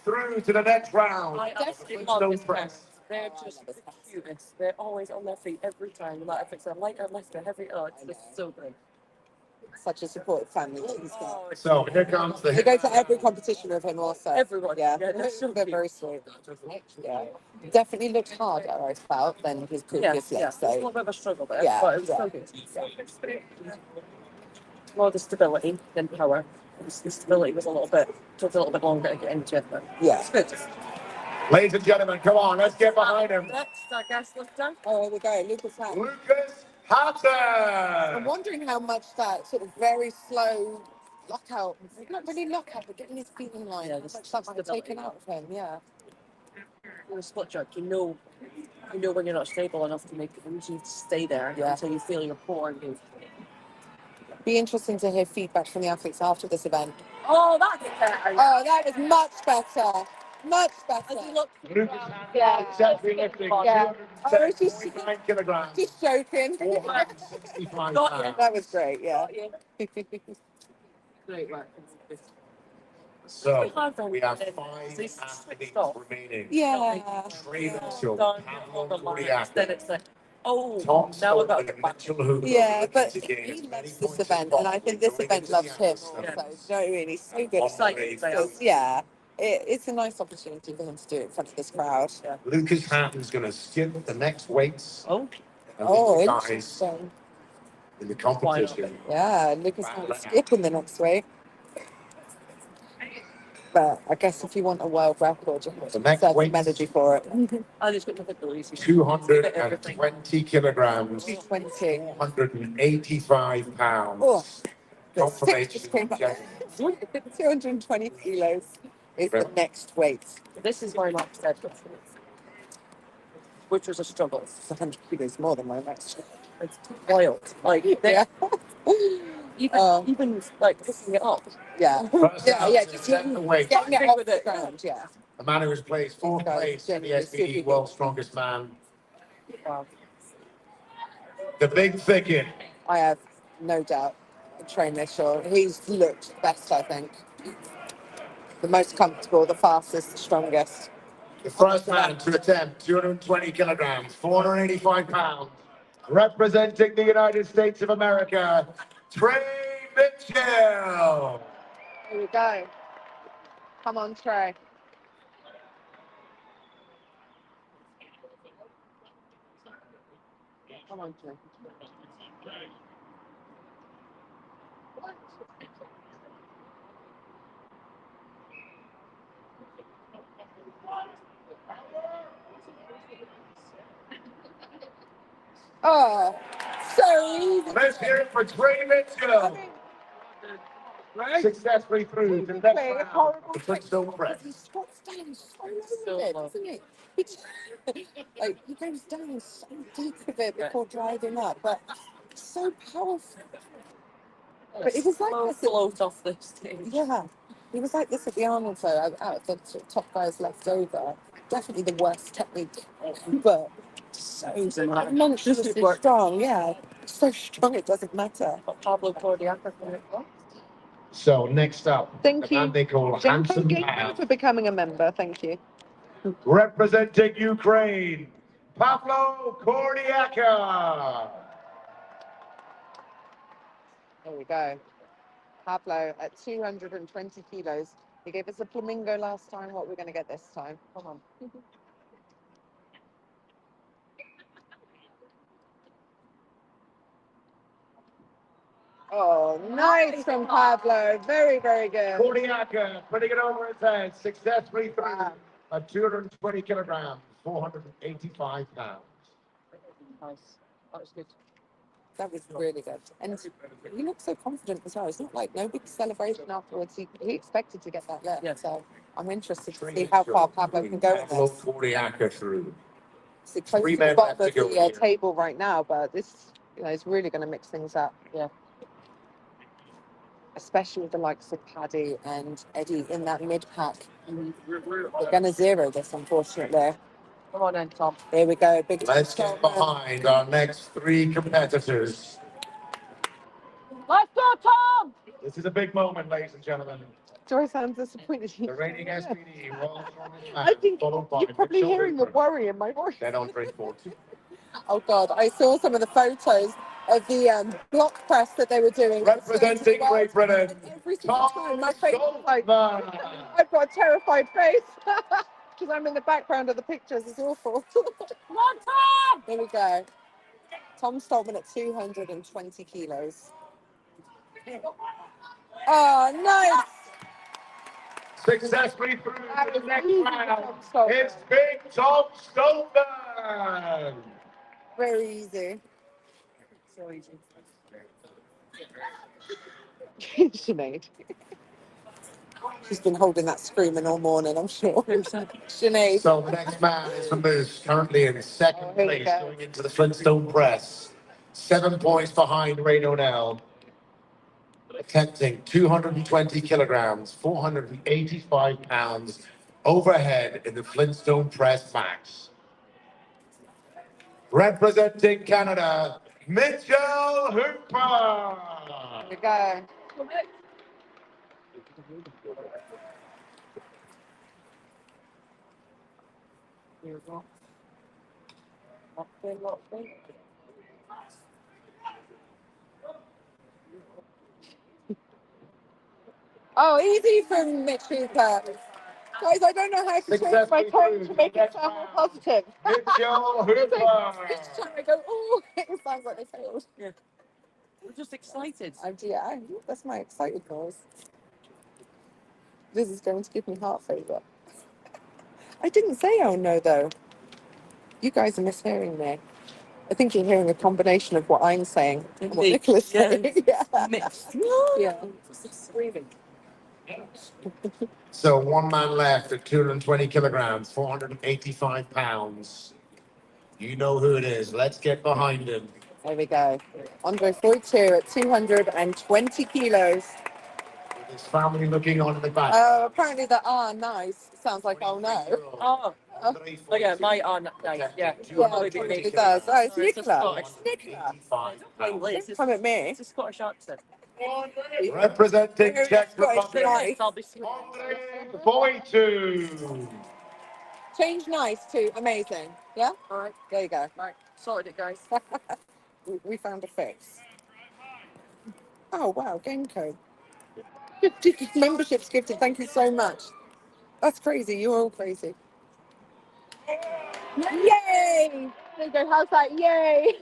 Through to the next round. I of the definitely love Flintstone his press. parents. They're just the cutest. They're always on their feet every time. No matter if it's a lighter lift or heavy, it's just so good. Such a supportive family. He's got. Oh, So here comes the We go to every competition with him also. Everyone. Yeah, Yeah, they're so they're cute. very sweet. Yeah. Definitely looked harder, I felt, than his previous Yeah, lifts. it's a So little bit of a struggle there, Yeah, but it was yeah. so good. More the stability than power. The stability was a little bit, took a little bit longer to get into it, but Yeah. it's good. Ladies and gentlemen, come on, let's get behind him. Next, I guess, lifter. Oh, here we go. Lucas Hatt. Lucas Hatton. I'm wondering how much that sort of very slow lockout, not really lockout, but getting his feet in line, Yeah, how the much that might have stability. taken out of him, yeah. In a split jerk, you know when you're not stable enough to make it, you need to stay there until you feel your core and you. Be interesting to hear feedback from the athletes after this event. Oh, that's better. Oh, that was much better. Much better. As he looked, Lucas Hatton, Yeah. exactly lifting Yeah. I was just, 210.9 kilograms, just joking. 465 Got you. pounds. That was great, yeah. great work. So we have 5 athletes remaining. Yeah. Trey Mitchell, Done. Pablo Then it's like, oh, Tom now we got Stoltman and Mitchell Hooper. Yeah, but looking to gain he as many loves this points as event, and I possible think this going event into loves the him Ashes. also. You know what I mean? He's so good. Excited. So, yeah, it's a nice opportunity for him to do it in front of this crowd. Yeah. Lucas Hatton's going to skip the next weights. Oh, And Oh, these guys interesting. in the competition. Yeah, Lucas might skip in the next week. But I guess if you want a world record, you have to The next serve some weight- energy for it. I just got nothing to lose. 220 kilograms, 220. 485 pounds. Oh, the Confirmation, six just came back. gentlemen. 220 kilos is the next weight. This is where Mark said, which was a struggle. It's 100 kilos more than my max. It's wild. Like, Yeah. even like picking it up. Yeah. First Yeah, out yeah, to just set the weight. getting it Big off with the it. ground, yeah. The man who has placed 4th These guys place in the genuinely super SBE good. World's Strongest Man. Wow. The big thicket. I have no doubt the Trey Mitchell. He's looked best, I think. The most comfortable, the fastest, the strongest. The first man to attempt 220 kilograms, 485 pounds. Representing the United States of America, Trey Mitchell. Here we go. Come on, Trey. Come on, Trey. Oh, so easy. Let's hear it for Trey I Mitchell. mean, Successfully through to the next technically, a round. horrible The trick Flintstone because press. he squats down so low with it, doesn't he? Like, he goes down so deep with it before driving up, but it's so powerful. But it was like this. Float off this stage. Yeah, he was like this at the Arnold show. Out of the top guys left over, definitely the worst technique, but so monstrously strong. Yeah, so strong it doesn't matter. Pablo Cordiaca. So next up, Thank the man you, they call Handsome Pam. for becoming a member. Thank you. Representing Ukraine, Pavlo Kordiaka. There we go. Pablo at 220 kilos. He gave us a flamingo last time. What we're going to get this time? Come on. Oh, nice from Pablo. Very, very good. Kordiaka putting it over his head, successfully through Wow. at 220 kilograms, 485 pounds. Nice. That was good. That was really good. And he looked so confident as well. It's not like no big celebration afterwards. He expected to get that lift. Yeah. So I'm interested to see how far Pablo can go with Pavlo this. Kordiaka through. It's close Three to the men bottom left of to go the here. table right now, but this is really going to mix things up. Yeah. Especially with the likes of Paddy and Eddie in that mid pack. We're going to zero this, unfortunately. Come on then, Tom. Here we go. Big Let's get behind our next three competitors. Let's go, Tom! This is a big moment, ladies and gentlemen. Joy sounds disappointed. The reigning SPD World I think followed by you're probably Mitchell hearing the Hooper, worry in my voice. then Andre Forty. Oh God, I saw some of the photos of the block press that they were doing. Representing Great Britain, Every single time, my face was like, Strongman. I've got a terrified face because I'm in the background of the pictures. It's awful. Come on, Tom! There we go. Tom Stoltman at 220 kilos. Oh, nice! Successfully through to the next round. It's Big Tom Stoltman. Very easy. So easy. Sinead. She's been holding that screaming all morning, I'm sure. Sinead. So the next man is the Moose, currently in second here we place, go. going into the Flintstone press. 7 points behind Ray O'Neill. Attempting 220 kilograms, 485 pounds overhead in the Flintstone press max. Representing Canada, Mitchell Hooper. Here we go. Here we go. Locked in. Oh, easy from Mitch Hooper. Guys, I don't know how to change my tone to make it sound more positive. Mitchell Hooper. Each time I go, oh, it sounds like they failed. Yeah. We're just excited. That's my excited noise. This is going to give me heart failure. I didn't say oh no, though. You guys are mishearing me. I think you're hearing a combination of what I'm saying and what Nicola's saying. Yeah. Mixed. Yeah. Screaming. So 1 man left at 220 kilograms, 485 pounds. You know who it is. Let's get behind him. There we go. Andre Fortier at 220 kilos. With his family looking on in the back. Apparently the nice sounds like oh no. Oh. Oh yeah, my nice. Yeah. Yeah, it does. Oh, it's Nicola. Don't come at me. It's a Scottish accent. Representing Czech Scottish Republic, nice. I'll be sweet. Andre Boytu. Change nice to amazing. Yeah? All right. There you go. Right. Sorted it, guys. We found a fix. Oh, wow. Game code. Memberships gifted. Thank you so much. That's crazy. You're all crazy. Yay! There you go. How's that? Yay!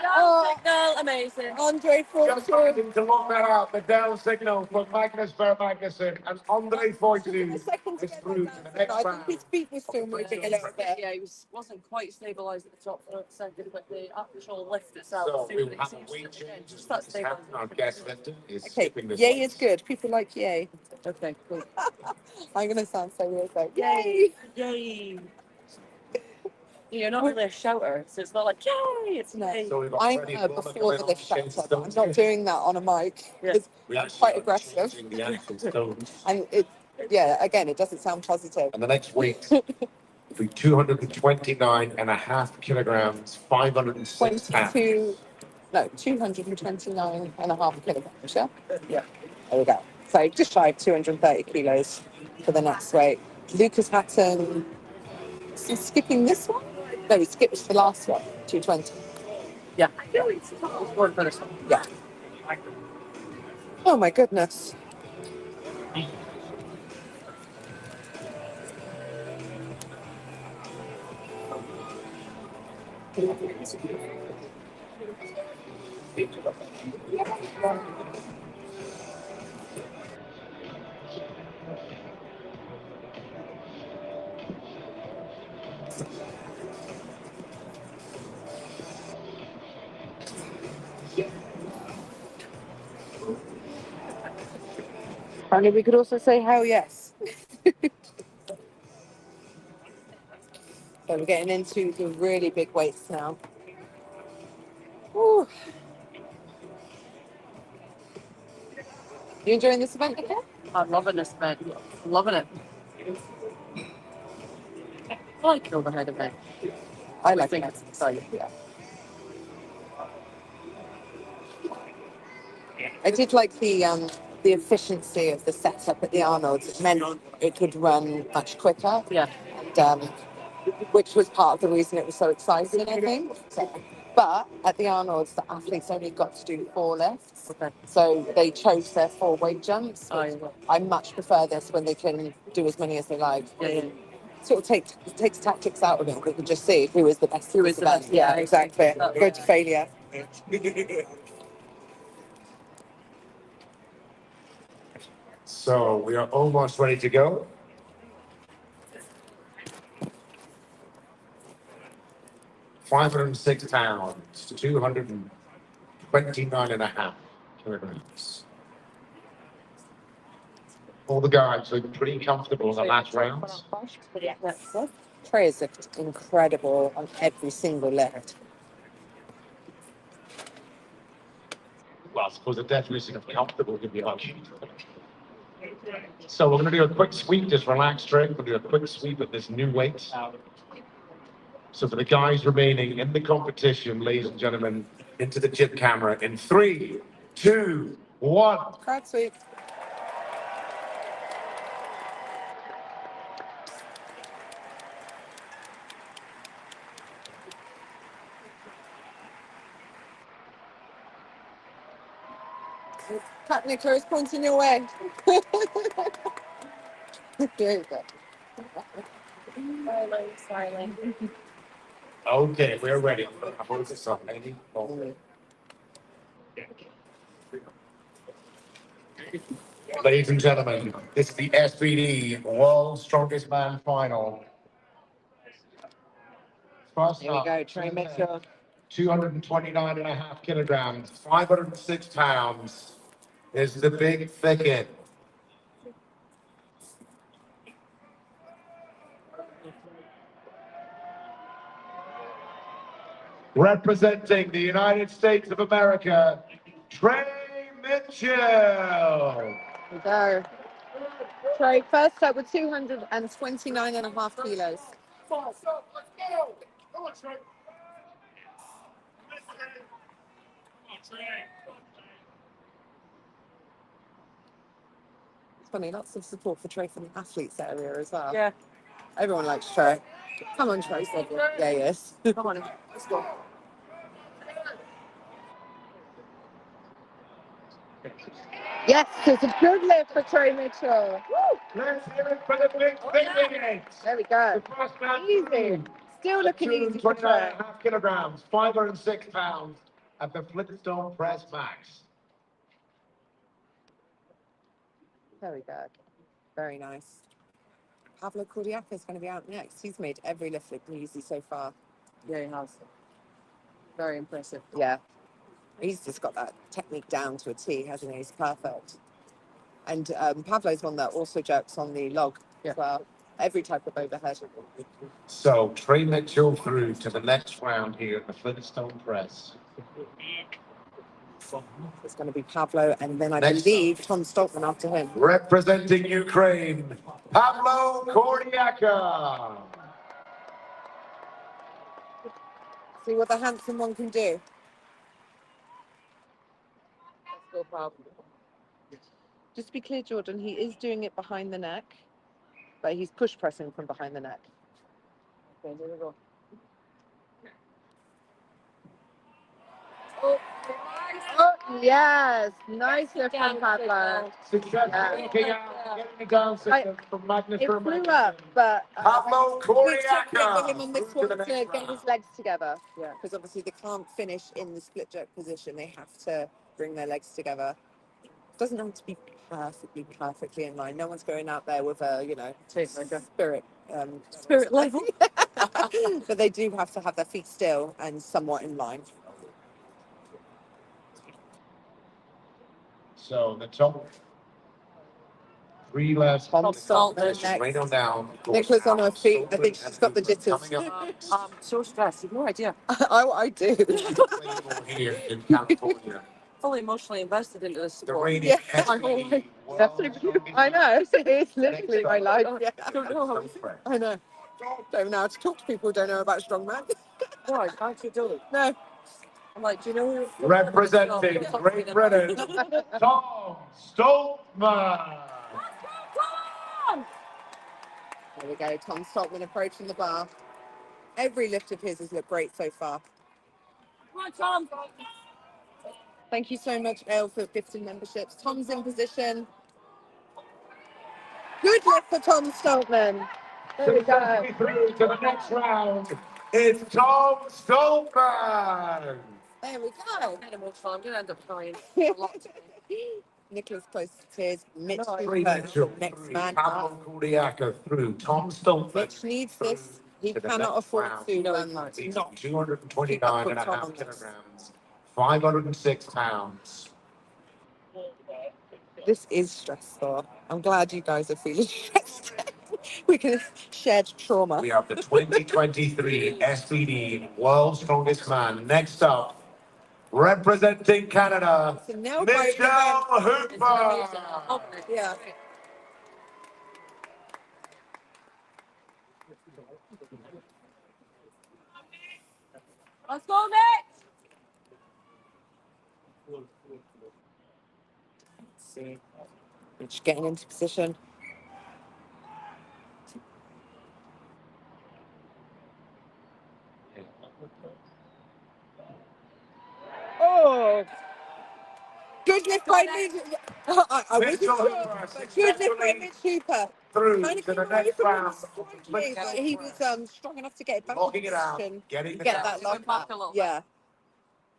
Oh, Signal, amazing. Andre Just Fortune. wanted to look that up, the down signal from Magnus Magnuson and Andre Took him Fortune a second to is get through that to down the signal. next I round. think his feet were still moving a little bit. Yeah, he wasn't quite stabilised at the top for a second, but the actual lift itself. So as we soon will as have it a seems weight to- change. just that stabilisation. Our guest lifter is Okay, skipping this yay weight. is good. People like yay. Okay, cool. I'm going to sound so weird though. Yay! Yay! You're not really a shouter, so it's not like yay. It's No, yay. So we've got I'm Freddie before Plummer the coming on lift to change shouter, but I'm stones. not doing that on a mic. Yeah. It's We actually quite are aggressive. changing the actual stones. And it, yeah, again, it doesn't sound positive. And the next weight will be 229.5 kilograms, 506 pounds. 229.5 kilograms, yeah? Yeah. There we go. So just shy of 230 kilos for the next weight. Lucas Hatton, is he skipping this one? No, he skipped the last one, 220. Yeah. It's one for this one. Yeah. Oh my goodness. And we could also say hell yes. So we're getting into the really big weights now. Woo. You enjoying this event again? I'm loving this event. Loving it. I like the overhead event. I like think it. it's exciting. Yeah. I did like the efficiency of the setup at the Arnold's. It meant it could run much quicker. Yeah. And which was part of the reason it was so exciting, I think. So, but at the Arnold's, the athletes only got to do 4 lifts. Okay. So they chose their 4 weight jumps. Oh, yeah. I much prefer this when they can do as many as they like. Yeah, yeah. Sort of takes tactics out of it. We can just see who is the best. Who is the best, Yeah, yeah. exactly. Go to failure. So we are almost ready to go. £506, 229.5 kilograms. All the guys look pretty comfortable in the last rounds. Trey has looked incredible on every single lift. Well, I suppose the definition of comfortable could be like. So we're going to do a quick sweep, just relax, Trey. We'll do a quick sweep of this new weight. So for the guys remaining in the competition, ladies and gentlemen, into the gym camera in 3, 2, 1. Crowd sweep. Pat Nicholas pointing your way. There you go. Smiling. Okay, we're ready. Hold this up, Andy. Ladies and gentlemen, this is the SBD World's Strongest Man Final. First Here we up, go, Trey Mitchell. 229.5 kilograms, 506 pounds is the big thicket. Representing the United States of America, Trey Mitchell. Here we go. Trey, first up with 229.5 kilos. It's funny, lots of support for Trey from the athletes area as well. Yeah. Everyone likes Trey. Come on, Trey. Yeah, yes. Come on. Let's go. Yes, it's a good lift for Trey Mitchell. Woo! Let's hear it for the big thicket. There we go. The first man Easy. Still looking easy for Trey. 229.5 kilograms, 506 pounds. at the Flintstone Press Max. There we go. Very nice. Pablo Cordiaca is going to be out next. He's made every lift look easy so far. Yeah, he has. Very impressive. Yeah. He's just got that technique down to a T, hasn't he? He's perfect. And Pablo's one that also jerks on the log as well. Every type of overhead. So, Trey Mitchell through to the next round here at the Flintstone Press. It's going to be Pablo, and then I Next believe Tom Stoltman after him. Representing Ukraine, Pablo Cordiaca. See what the handsome one can do. Let's go, Pablo. Just to be clear, Jordan, he is doing it behind the neck, but he's push pressing from behind the neck. Okay, there we go. Oh, yes. Nice lift from Pablo. Successful looking out, getting it down from Magnus. It flew up, but Pablo big check for him Cordiaca on this through one to the to next get his round. legs together. Yeah, because obviously they can't finish in the split jerk position. They have to bring their legs together. It doesn't have to be perfectly in line. No one's going out there with a, spirit level. But they do have to have their feet still and somewhat in line. So the top three left. Tom Stoltman Just rain on down. Nicholas on her feet. I think she's got the jitters. I'm so stressed. You've no idea. I do. Here in California. Fully emotionally invested into this The sport. reigning Yeah. My whole life. I know. It's literally my life. Yeah. I don't know how. I know. Don't know how to talk to people who don't know about Strongman. No, I actually don't. No. I'm like, do you know who? Representing Great Britain, Tom Stoltman. There we go. Tom Stoltman approaching the bar. Every lift of his has looked great so far. Come on, Tom. Thank you so much, Elle, for gifting memberships. Tom's in position. Good lift for Tom Stoltman. There we go. Successfully through to the next round. It's Tom Stoltman. There we go. I'm emotional. I'm going to end up crying. Nicholas close to tears. Mitch Trey Mitchell next through, man Pablo up. Cordiaca through, Tom Stoltman. Mitch needs this. He to the cannot next afford round. to He's not 229 and a half kilograms, 506 pounds. This is stressful. I'm glad you guys are feeling stressed. We can shared trauma. We have the 2023 SBD World's Strongest Man. Next up, representing Canada, So now Michelle Hooper. Yeah. Let's go, Mitch. Let's see. Mitch getting into position. Oh! Good lift by Mitch. I wasn't sure. But good lift by Mitch Hooper. Through Kind of to the came away next from him round. slightly, but he was strong enough to get it back Locking in it out, position. getting Get it that out. lock Back up. a little bit. Yeah.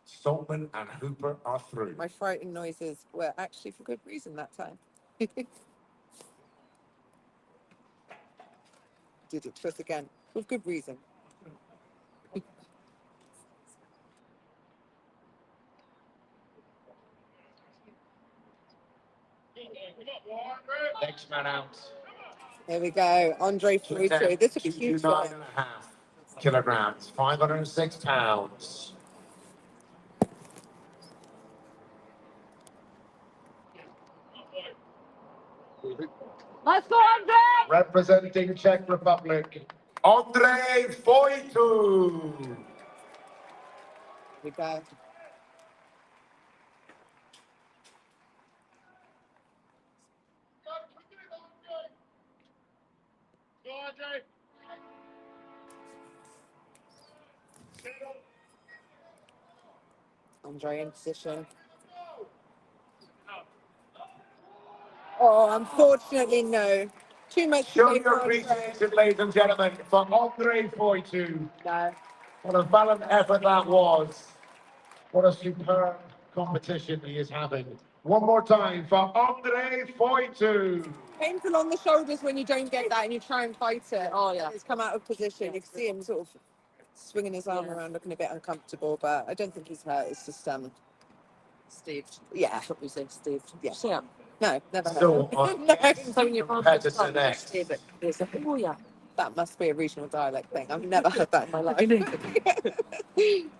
Stoltman and Hooper are through. My frightened noises were actually for good reason that time. Did it to us again with good reason. Next man out. There we go. Andre Fruito. This will be huge for 229 him. and a half kilograms, 506 pounds. Let's go, Andre. Representing Czech Republic, Andre Foitu. Here we go. Andre in position. Oh, unfortunately, no. Too much to Show say your for Andre. appreciation, ladies and gentlemen, for Andre Foitu. No. What a valiant effort that was. What a superb competition he is having. One more time for Andre Foitu. Painful on the shoulders when you don't get that and you try and fight it. Oh yeah, it's come out of position. You can see him sort of swinging his arm around, looking a bit uncomfortable, but I don't think he's hurt. It's just Steve. Yeah, what we said, Steve. Yeah. Sam. No, never heard. Still on No. competitor next. Oh yeah. That must be a regional dialect thing. I've never heard that in my life.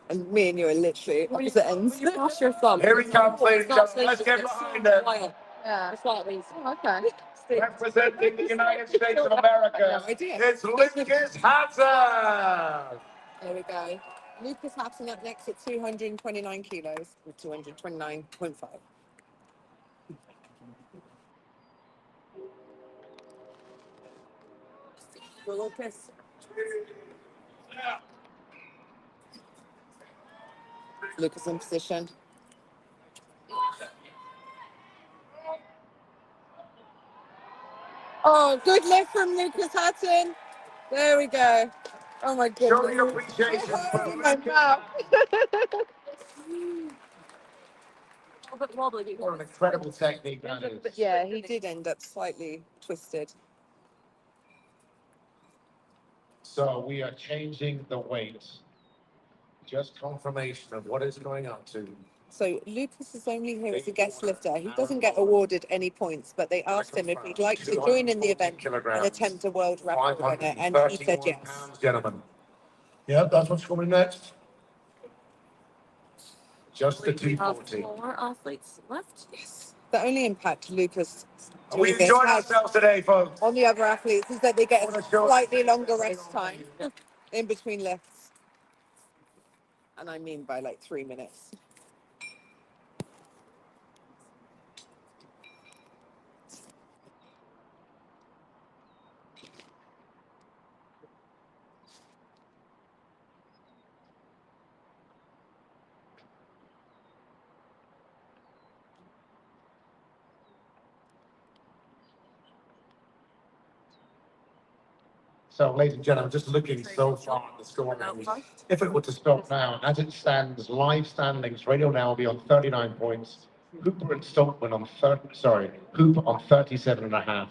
And me and you are literally opposite ends. You pass your thumb. Here he comes, ladies and gentlemen. Let's get behind him. Yeah. That's what it means. Oh, okay. Representing the United States of America, No idea. it's Lucas Hatton. There we go. Lucas Hatton up next at 229 kilos, or 229.5. Lucas. Lucas in position. Oh, good lift from Lucas Hatton. There we go. Oh my goodness. Show your appreciation for Oh, my mouth. But wobbly. What an incredible technique that is. Yeah, he did end up slightly twisted. So we are changing the weight. Just confirmation of what is going up to. So Lucas is only here as a guest lifter. He doesn't get awarded any points, but they asked him if he'd like to join in the event and attempt a world record on it, and he said yes. Pounds, gentlemen. Yeah, that's what's coming next. Just the 240. More athletes left. Yes. The only impact Lucas We doing this enjoyed has ourselves today, folks. on the other athletes is that they get a slightly longer rest time in between lifts. And I mean by like 3 minutes. So, ladies and gentlemen, just looking so far at the score. If it were to stop now, as it stands, live standings, Radio Now will be on 39 points. Hooper and Stokman on Hooper on 37.5.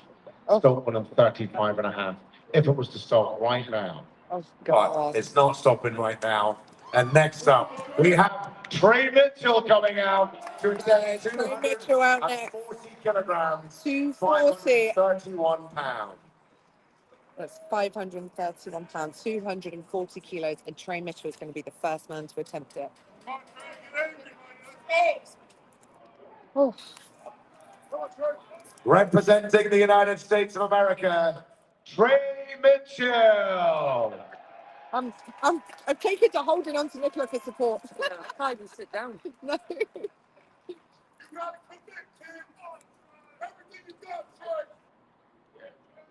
Stokman on 35.5. If it was to stop right now. Oh, God. But it's not stopping right now. And next up, we have Trey Mitchell coming out to say Trey Mitchell out next. 40 kilograms, 240. 531 pounds. That's 531 pounds, 240 kilos, and Trey Mitchell is going to be the first man to attempt it. Oh. Representing the United States of America, Trey Mitchell. I'm taking to holding on to Nicola for support. I can't even sit down. No.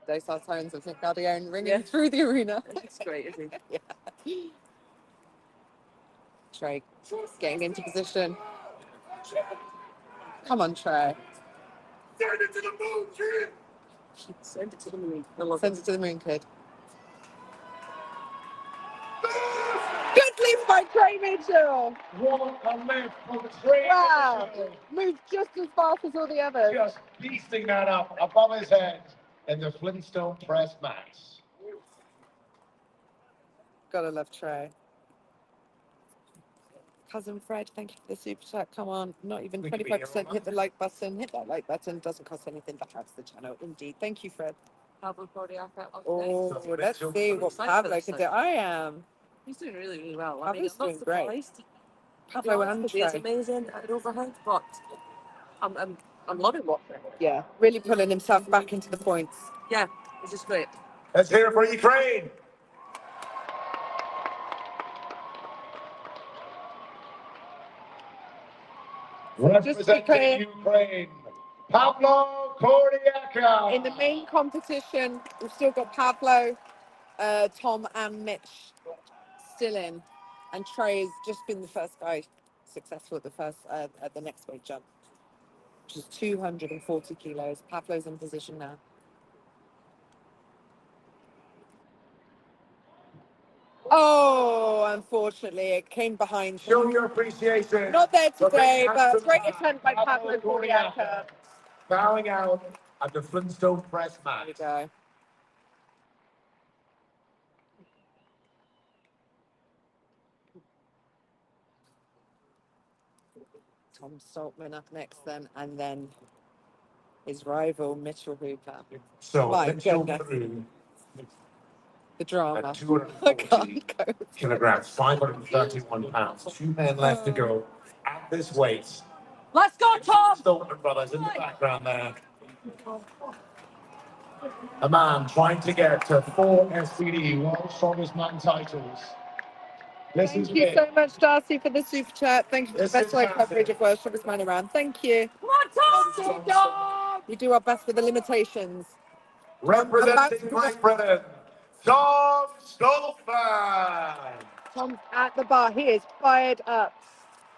Those are tones of Nick Guardian ringing through the arena. It's great, isn't it? Yeah. Trey getting into position. Come on, Trey. Send it to the moon, kid. Send it to the moon. Send it to the moon, kid. Good lift by Trey Mitchell. What a lift from Trey Wow. Mitchell. Moved just as fast as all the others. Just beasting that up above his head in the Flintstone press mats. Gotta love Trey. Cousin Fred, thank you for the super chat. Come on, not even 25%. Hit the like button. Hit that like button. Doesn't cost anything, but helps the channel. Indeed. Thank you, Fred. Pablo Cordiac. Oh, let's see what Pablo can do. I am. He's doing really, really well. Pablo's I'm doing not great. surprised. Pablo and It's Trey. amazing at overhead, but I'm loving watching. Yeah, really pulling himself back into the points. Yeah, it's just great. Let's hear it for Ukraine. Representing Ukraine, Pablo Cordiac. In the main competition, we've still got Pablo, Tom, and Mitch still in, and Trey's just been the first guy successful at the next weight jump, which is 240 kilos. Pablo's in position now. Oh, unfortunately. It came behind. Show your appreciation. Not there for the today, but handsome great man, attempt by Pablo Corriaca. bowing out at the Flintstone press There we match. go. Tom Stoltman up next then, and then his rival, Mitchell Hooper. So My Mitchell goodness. threw The drama. at I 240 can't go. kilograms, 531 pounds. 2 men left to go at this weight. Let's go, Tom! Stoltman brothers in the background there. A man trying to get to 4 SBD World Strongest Man titles. This Thank is you big. so much, Darcy, for the super chat. Thank you for the This best is live massive. coverage of World Strongest Man around. Thank you. Come on, Tom! We do our best with the limitations. Representing Great Britain, Tom Stoltman. Tom's at the bar. He is fired up.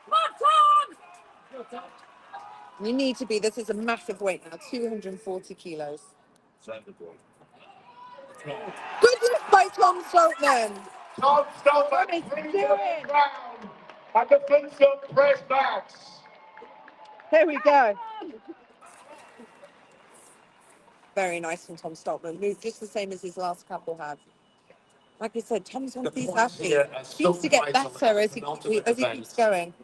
Come on, Tom! You need to be. This is a massive weight now, 240 kilos. Goodness by Tom Stoltman. Tom Stoltman What is he brings doing? the crown at the Flintstone press match. There we go. Very nice from Tom Stoltman. Moved just the same as his last couple had. Like I said, Tom's one of these athletes. Seems to get better as he keeps going.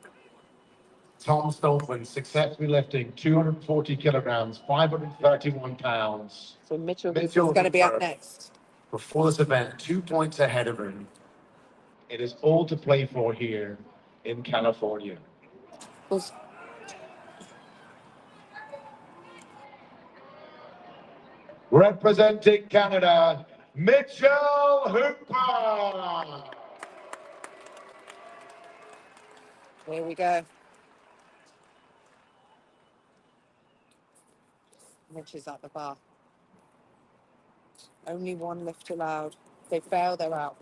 Tom Stoltman successfully lifting 240 kilograms, 531 pounds. So Mitchell is going to be up next. Before this event, 2 points ahead of him. It is all to play for here in California. Representing Canada, Mitchell Hooper. Here we go. Mitch is at the bar. Only one lift allowed. If they fail, they're out.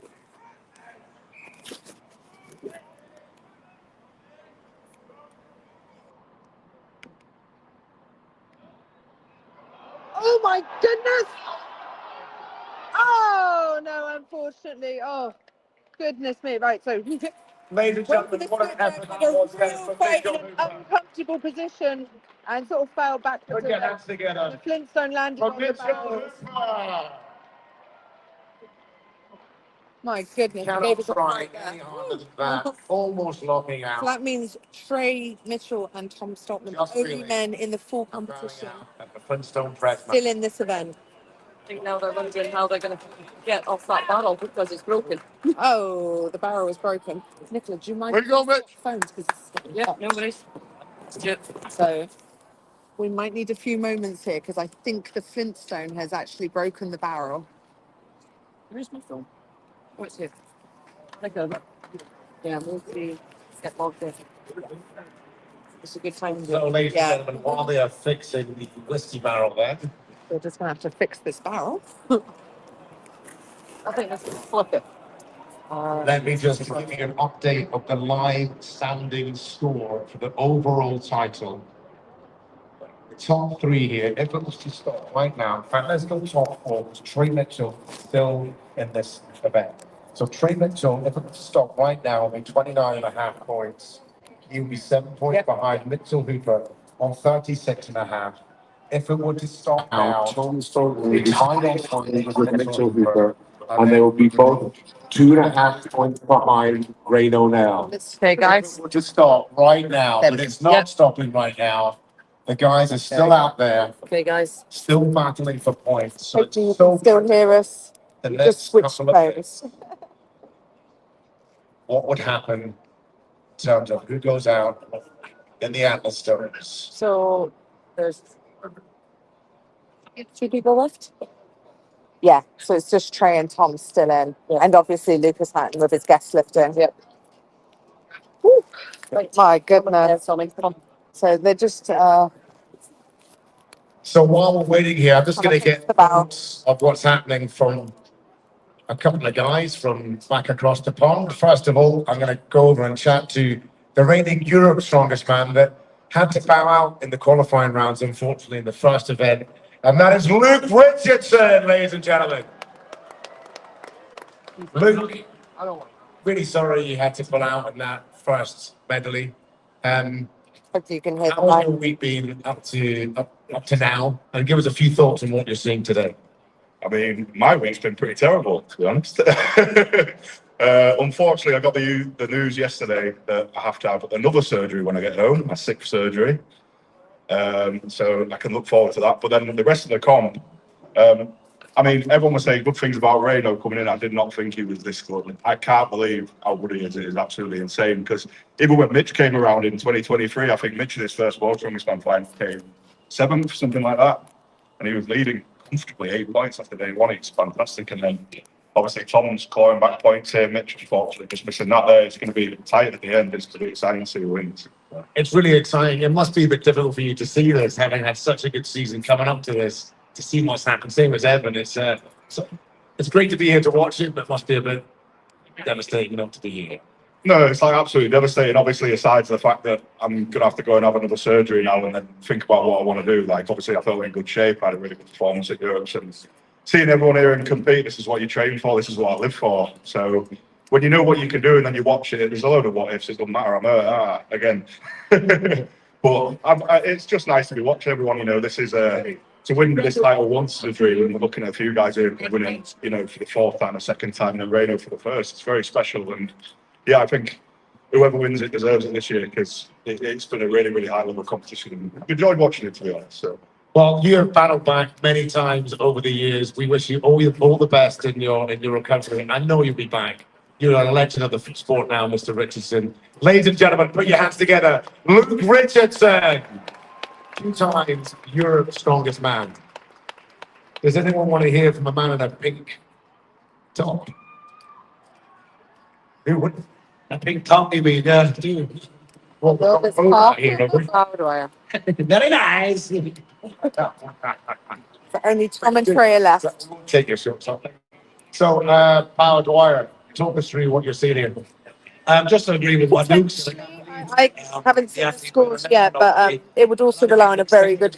Oh my goodness! Oh no, unfortunately. Oh, goodness me. Right, so Ladies and went for gentlemen, the what an super effort in that a was there real from fight in Mitchell an Hooper. uncomfortable position and sort of fell backwards. Put your hands The together Flintstone landed for on the Mitchell barrels. Hooper. My goodness, he Cannot gave us a try fight any there. harder than that. Almost locking out. So that means Trey Mitchell and Tom Stoltman, Just the only really men in the full bowing competition, out at the Flintstone press still match. in this event. I think now they're wondering how they're going to get off that barrel because it's broken. Oh, the barrel is broken. Nicola, do you mind? Where you going, Mitch? Phones, because it's Yeah, no worries. So we might need a few moments here because I think the Flintstone has actually broken the barrel. Where's my phone? Oh, it's here. Like a, yeah, we'll see. Get logged in. It's a good time to do So, it. ladies Yeah. and gentlemen, while they are fixing the whiskey barrel there, We're just going to have to fix this barrel. I think let's flip it. let me just give you an update of the live standing score for the overall title. The top 3 here, if it was to stop right now, in fact, let's go top 4, because Trey Mitchell is still in this event. So Trey Mitchell, if it was to stop right now, would be 29.5 points. He would be 7 points behind Mitchell Hooper on 36.5. If it were to stop now, Tom Stoltman would be tied on points with Mitchell Hooper, and they will be both 2.5 points behind Ray O'Neill. Okay, guys. If it were to stop right now, but it's not Yep. stopping right now. The guys are still out there, Okay, guys. still battling for points. So Hopefully you it's can so still hear us. the We next just switched couple of phones. days, what would happen in terms of who goes out in the Atlas Stones? So there's 2 people left? Yeah, so it's just Trey and Tom still in. Yeah. And obviously Lucas Hatton with his guest lifting. Yep. Woo. Right. My Yeah, goodness. Tommy, come on. So they're just So while we're waiting here, I'm just going to get About. thoughts of what's happening from a couple of guys from back across the pond. First of all, I'm going to go over and chat to the reigning Europe strongest man that had to bow out in the qualifying rounds, unfortunately, in the first event. And that is Luke Richardson, ladies and gentlemen. Luke, really sorry you had to pull out in that first medley. Hopefully you can hear the How has mic. your week been up to now? And give us a few thoughts on what you're seeing today. I mean, my week's been pretty terrible, to be honest. Unfortunately, I got the news yesterday that I have to have another surgery when I get home, my sixth surgery. So I can look forward to that. But then the rest of the comp, I mean, everyone was saying good things about Reno coming in. I did not think he was this good. I can't believe how good he is. It is absolutely insane. Because even when Mitch came around in 2023, I think Mitch in his first World Strongest fight came seventh, something like that. And he was leading comfortably 8 points after day one. It's fantastic. And then obviously Tom's clawing back points here. Mitch, unfortunately, just missing that there. It's going to be tight at the end. It's going to be exciting to see who wins. It's really exciting. It must be a bit difficult for you to see this, having had such a good season coming up to this, to see what's happened. Same as Evan. It's great to be here to watch it, but it must be a bit devastating not to be here. No, it's like absolutely devastating. Obviously, aside to the fact that I'm gonna have to go and have another surgery now and then think about what I want to do. Like, obviously, I felt in good shape. I had a really good performance at Europe, and seeing everyone here and compete. This is what you train for. This is what I live for. So when you know what you can do and then you watch it, there's a load of what ifs. It doesn't matter. I'm hurt again. But it's just nice to be watching everyone. You know, this is to win this title once is a dream. And we're looking at a few guys here winning, you know, for the fourth time, a second time, and then Reno for the first. It's very special. And yeah, I think whoever wins it deserves it this year because it's been a really, really high level competition. I've enjoyed watching it, to be honest. So. Well, you have battled back many times over the years. We wish you all the best in your recovery. I know you'll be back. You're a legend of the sport now, Mr. Richardson. Ladies and gentlemen, put your hands together. Luke Richardson, 2 times Europe's strongest man. Does anyone want to hear from a man in a pink top? Who would? A pink top, you mean? Yeah, dude. Well, Well, it's half do I? very nice. Only Tom and Freya left. Take your shorts off. So, Paolo Dwyer, talk us through what you're seeing here. Just to agree with what Luke said. I haven't seen the scores yet, but it would also rely on a very good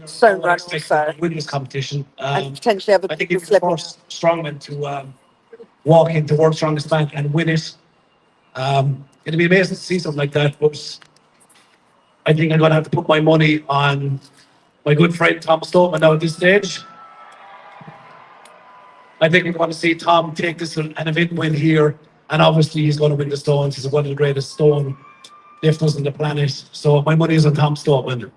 stone run also. Win this competition. And potentially other I think people he's the slipping. first strongman to walk into World's Strongest Man and win it. It'd be amazing to see something like that, but I think I'm going to have to put my money on my good friend Tom Stoneman now at this stage. I think we're going to see Tom take this an event win here, and obviously he's going to win the stones. He's one of the greatest stone lifters on the planet. So my money is on Tom Stoneman.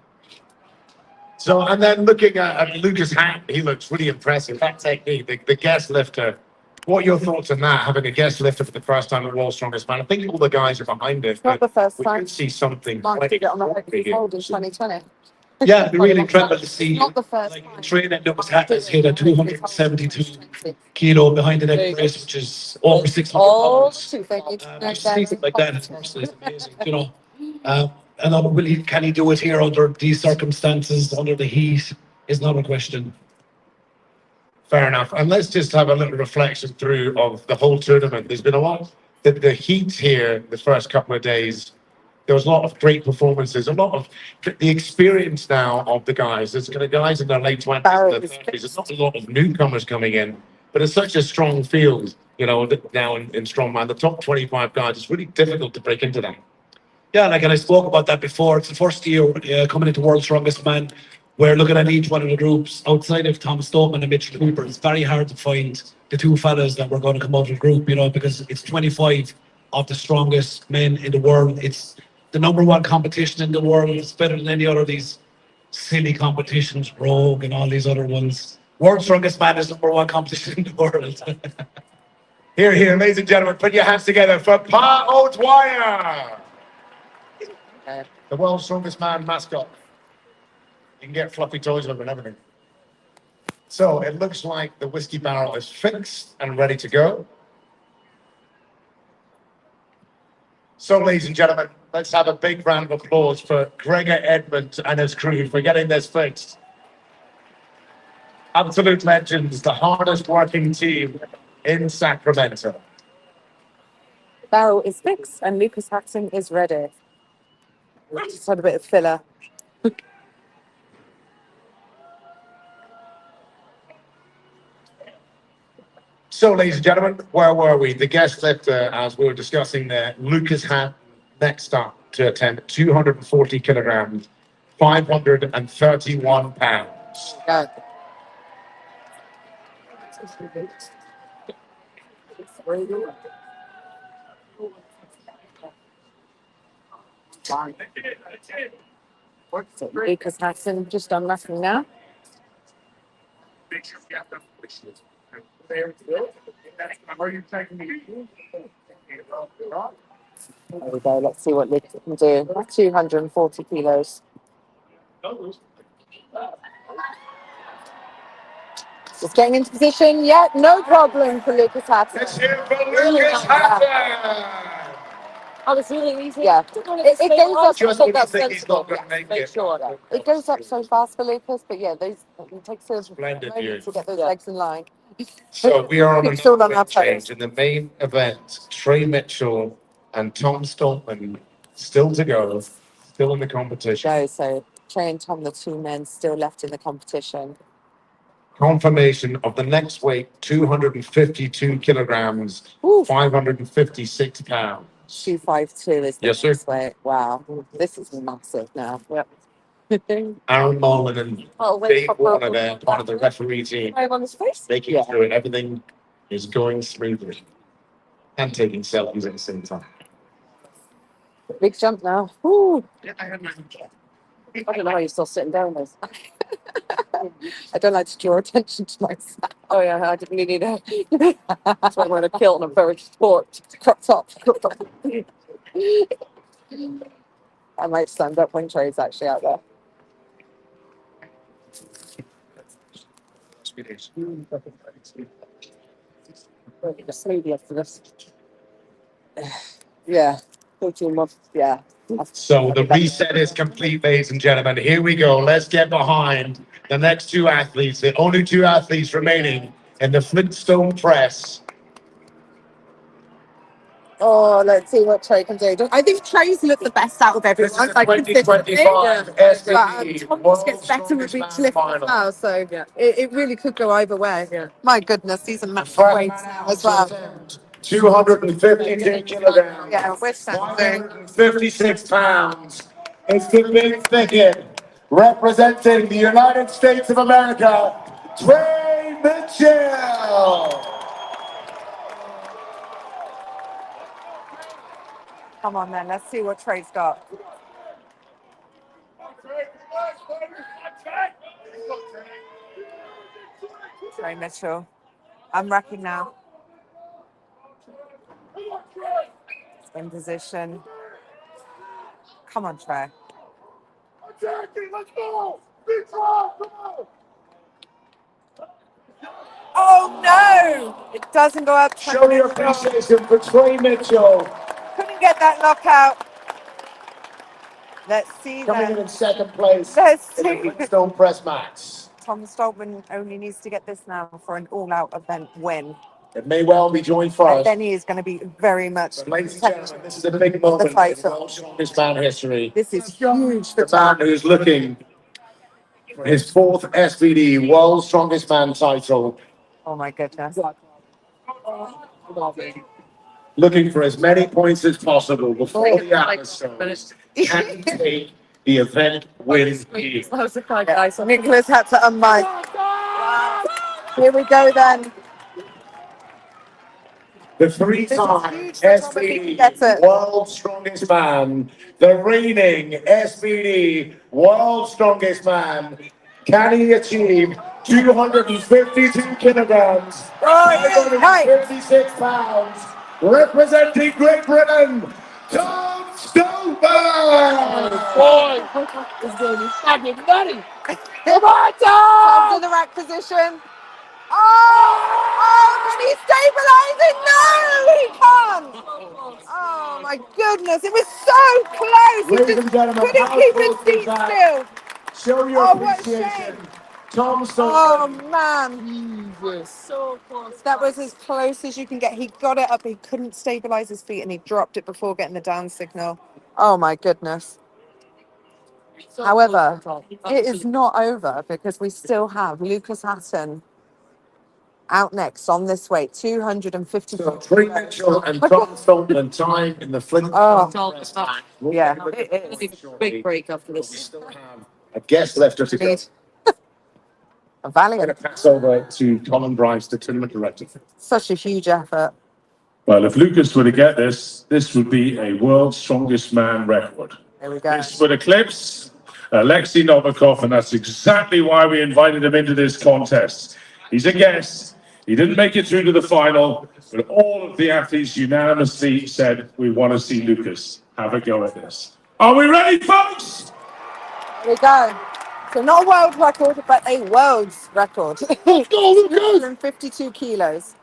So, and then looking at Lucas Hack, he looks really impressive. That technique, the guest lifter. What are your thoughts on that? Having a guest lifter for the first time at World's Strongest Man. I think all the guys are behind it. It's not the first we time. could see something. Mark did it on the Hope Hold in 2020. Yeah, it'd be really incredible to see. Not the first like time. training Lucas Hack has hit a 272 kilo behind the neck brace, which is over 600 pounds. Just see something like that is amazing, you know. And can he do it here under these circumstances, under the heat, is not a question. Fair enough. And let's just have a little reflection through of the whole tournament. There's been a lot. The heat here, the first couple of days, there was a lot of great performances, a lot of the experience now of the guys. There's kind of guys in their late 20s, and their 30s. There's not a lot of newcomers coming in, but it's such a strong field, you know, now in Strongman. The top 25 guys, it's really difficult to break into that. Yeah, like, and I spoke about that before. It's the first year coming into World's Strongest Man. We're looking at each one of the groups outside of Tom Stoneman and Mitch Cooper. It's very hard to find the 2 fellas that we're going to come out of the group, you know, because it's 25 of the strongest men in the world. It's the #1 competition in the world. It's better than any other of these silly competitions, Rogue and all these other ones. World's Strongest Man is #1 competition in the world. Here, ladies and gentlemen, put your hands together for Paolo Dwyer, the world's strongest man mascot. You can get fluffy toys with him and everything. So it looks like the whiskey barrel is fixed and ready to go. So, ladies and gentlemen, let's have a big round of applause for Gregor Edmond and his crew for getting this fixed. Absolute legends, the hardest working team in Sacramento. The barrel is fixed and Lucas Haxton is ready. We just had a bit of filler. So, ladies and gentlemen, where were we? The guest lifter, as we were discussing there, Lucas had next up to attempt 240 kilograms, 531 pounds. Yeah. So Lucas Hassan just done wrestling now. There we go. Let's see what Lucas can do. 240 kilos. Just getting into position. Yeah, no problem for Lucas Hassan. Let's hear it for Lucas Hatton. Oh, it's really easy. Yeah, it goes up. Just when you think he's not going to make it. Sure. It goes up so fast for Lucas, but yeah, it takes a Splendid, moment dude. to get those legs in line. So we are on It's all on another our big change toes. in the main event. Trey Mitchell and Tom Stoltman still to go, still in the competition. Go. So Trey and Tom, the two men still left in the competition. Confirmation of the next weight, 252 kilograms, Ooh. 556 pounds. 252 is the Yes, sir. next weight. Wow, this is massive now. Yep. Aaron Mullen and Oh, wait, Dave for Warner purple. there, part of the referee team, Right on his face? making sure everything is going smoothly and taking selfies at the same time. Big jump now. Ooh. I don't know how you're still sitting down this. I don't like to draw attention to myself. Oh yeah, I didn't really know. That's why I'm wearing a kilt and a very sport crop top. I might stand up when Trey's actually out there. Smoothie after this. Yeah, 14 months. Yeah. So the reset is complete, ladies and gentlemen. Here we go. Let's get behind the next two athletes, the only two athletes remaining in the Flintstone press. Oh, let's see what Trey can do. I think Trey's looked the best out of everyone. This is the 2025 SBD Tom World's gets better with Strongest each Man lift as Final. well, so it really could go either way. Yeah. My goodness, these are massive First weights man now out as to well. attempt 252 kilograms, Yeah, we're standing. 556 pounds. It's the big thicket representing the United States of America, Trey Mitchell. Come on then, let's see what Trey's got. Trey Mitchell. I'm racking now. In position. Come on, Trey. Let's go! Oh no! It doesn't go up. Show your appreciation for Trey Mitchell. Couldn't get that knockout. Let's see Coming then. in second place Let's in the see. Flintstone press match. Tom Stoltman only needs to get this now for an all-out event win. It may well be joined And first. then he is going to be very much. But ladies and gentlemen, this is a big moment in world strongest man history. This is huge for The man Tom. who's looking for his fourth SBD World Strongest Man title, Oh my goodness. looking for as many points as possible before the hour starts. Can he take the event win here? Yeah. Nicholas had to unmic. Wow. Here we go then. The three-time huge for Tom if he can get SBD it. World Strongest Man, the reigning SBD World Strongest Man, can he achieve 252 kilograms, 536 pounds, representing Great Britain, Tom Stoltman! It's going to be fucking nutty. Come on, Tom! Tom's in the rack position. Oh, can he stabilize it? No, he can't. Oh my goodness, it was so close. He Ladies and just gentlemen, couldn't how keep close his was feet that? still. Show your Oh, what a appreciation. shame. Tom Stoltman. Oh man, so close. That was as close as you can get. He got it up, he couldn't stabilize his feet, and he dropped it before getting the down signal. Oh my goodness. However, it is not over because we still have Lucas Hatton Out next on this weight, 250. So Trey Mitchell and Tom Stoneman time in the Flintstone. Yeah, It is. Big break after We this. still have a guest left us to go. Need a I'm valiant. going to pass over to Colin Bryce, the tournament director. Such a huge effort. Well, if Lucas were to get this, this would be a world's strongest man record. There we go. This would eclipse Alexei Novikov, and that's exactly why we invited him into this contest. He's a guest. He didn't make it through to the final, but all of the athletes unanimously said, we want to see Lucas have a go at this. Are we ready, folks? There we go. So not a world record, but a world's record. Let's go, Lucas! 252 kilos.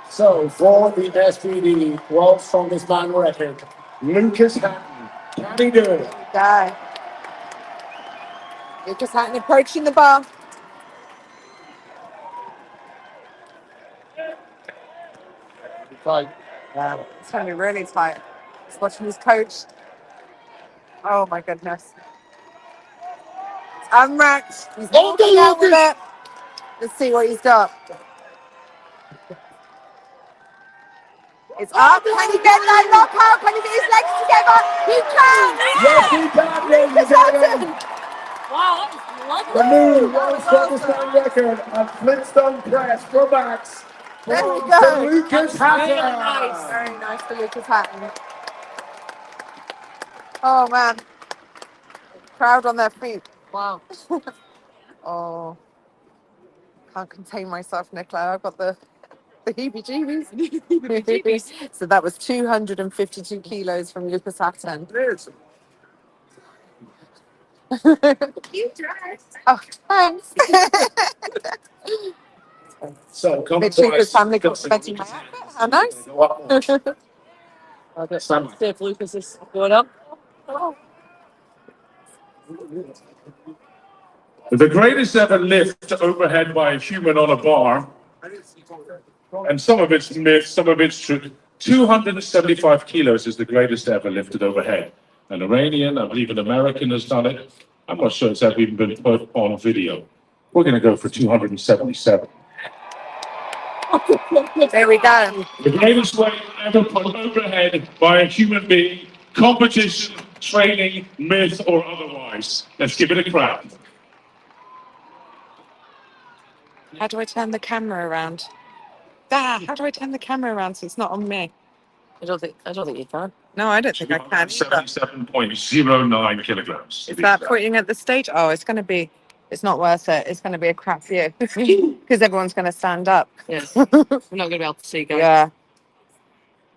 So for the SBD World's Strongest Man record, Lucas Hatton. Can he do it? Go. Lucas Hatton approaching the bar. Right. Yeah, it's going to be really tight. He's watching his coach. Oh my goodness. It's unracked. He's walking out with it. Let's see what he's got. It's up. Can he get that knockout? Can he get his legs together? He can! Yes, he can, ladies and gentlemen. Wow, that The new World's Strongest Man record at Flintstone Press for Max. There we To go. Lucas Hatton. Very nice for Lucas Hatton. Oh man. Crowd on their feet. Wow. Oh. Can't contain myself, Nicola. I've got the heebie-jeebies. So that was 252 kilos from Lucas Hatton. Oh, thanks. So, come Mitch Lucas' family complimenting my outfit. How nice. I'll just see if Lucas is going up. The greatest ever lift overhead by a human on a bar, and some of it's myth, some of it's true. 275 kilos is the greatest ever lifted overhead. An Iranian, I believe an American has done it. I'm not sure it's ever even been put on video. We're going to go for 277. There we go. The greatest weight ever put overhead by a human being, competition, training, myth, or otherwise. Let's give it a crack. How do I turn the camera around? How do I turn the camera around so it's not on me? I don't think you can. No, I don't think I can either. 77.09 kilograms. Is that pointing at the stage? Oh, it's not worth it. It's going to be a crap view because everyone's going to stand up. Yes. We're not going to be able to see, guys.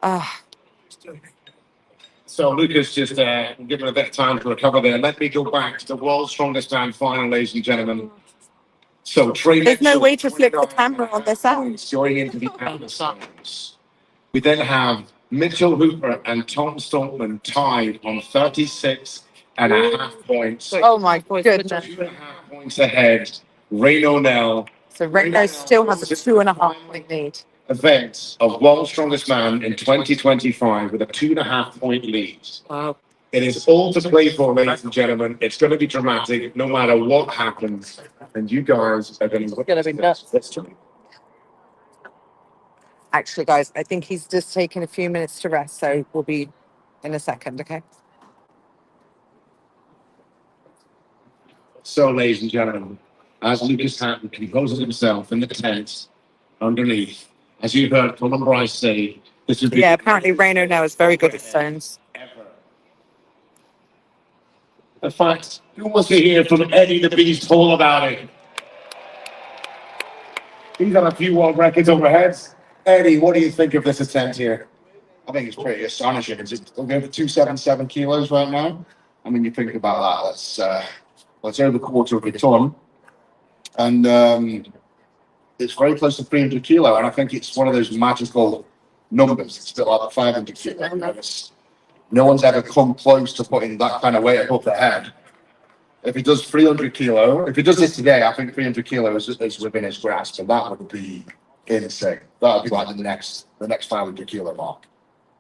Yeah. So Lucas just given a bit of time to recover there. Let me go back to the World's Strongest Man final, ladies and gentlemen. So Trey There's no Mitchell, way to flip the camera on this end. going into the episodes. We then have Mitchell Hooper and Tom Stoneman tied on 36.5 points. Oh my goodness. 2.5 points ahead. Rain O'Neill. So Ringo still has a 2.5 point lead. Event of World's Strongest Man in 2025 with a 2.5 point lead. Wow. It is all to play for, ladies and gentlemen. It's going to be dramatic no matter what happens. And you guys are going to... It's going to be nuts. Actually, guys, I think he's just taking a few minutes to rest, so we'll be in a second, okay? So, ladies and gentlemen, as Lucas Hatton composes himself in the tent underneath, as you heard Colin Bryce say, this would be... Yeah, apparently Reno now is very good at stones. Ever. In fact, who wants to hear from Eddie the Beast Hall about it? He's got a few world records overhead. Eddie, what do you think of this attempt here? I think it's pretty astonishing. It's over 277 kilos right now. I mean, you think about that. That's over a quarter of a ton. And it's very close to 300 kilo. And I think it's one of those magical numbers. It's a bit like the 500 kilo. No one's ever come close to putting that kind of weight above their head. If he does 300 kilo, if he does this today, I think 300 kilo is within his grasp. And that would be insane. That would be like the next 500 kilo mark.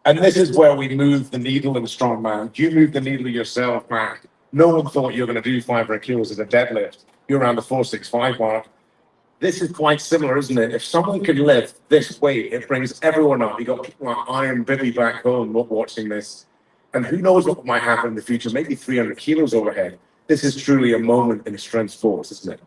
And this is where we move the needle in strongman. You move the needle yourself, Mark. No one thought you were going to do 500 kilos as a deadlift. You're around the 465 mark. This is quite similar, isn't it? If someone can lift this weight, it brings everyone up. You got people like Iron Billy back home watching this. And who knows what might happen in the future? Maybe 300 kilos overhead. This is truly a moment in strength sports, isn't it?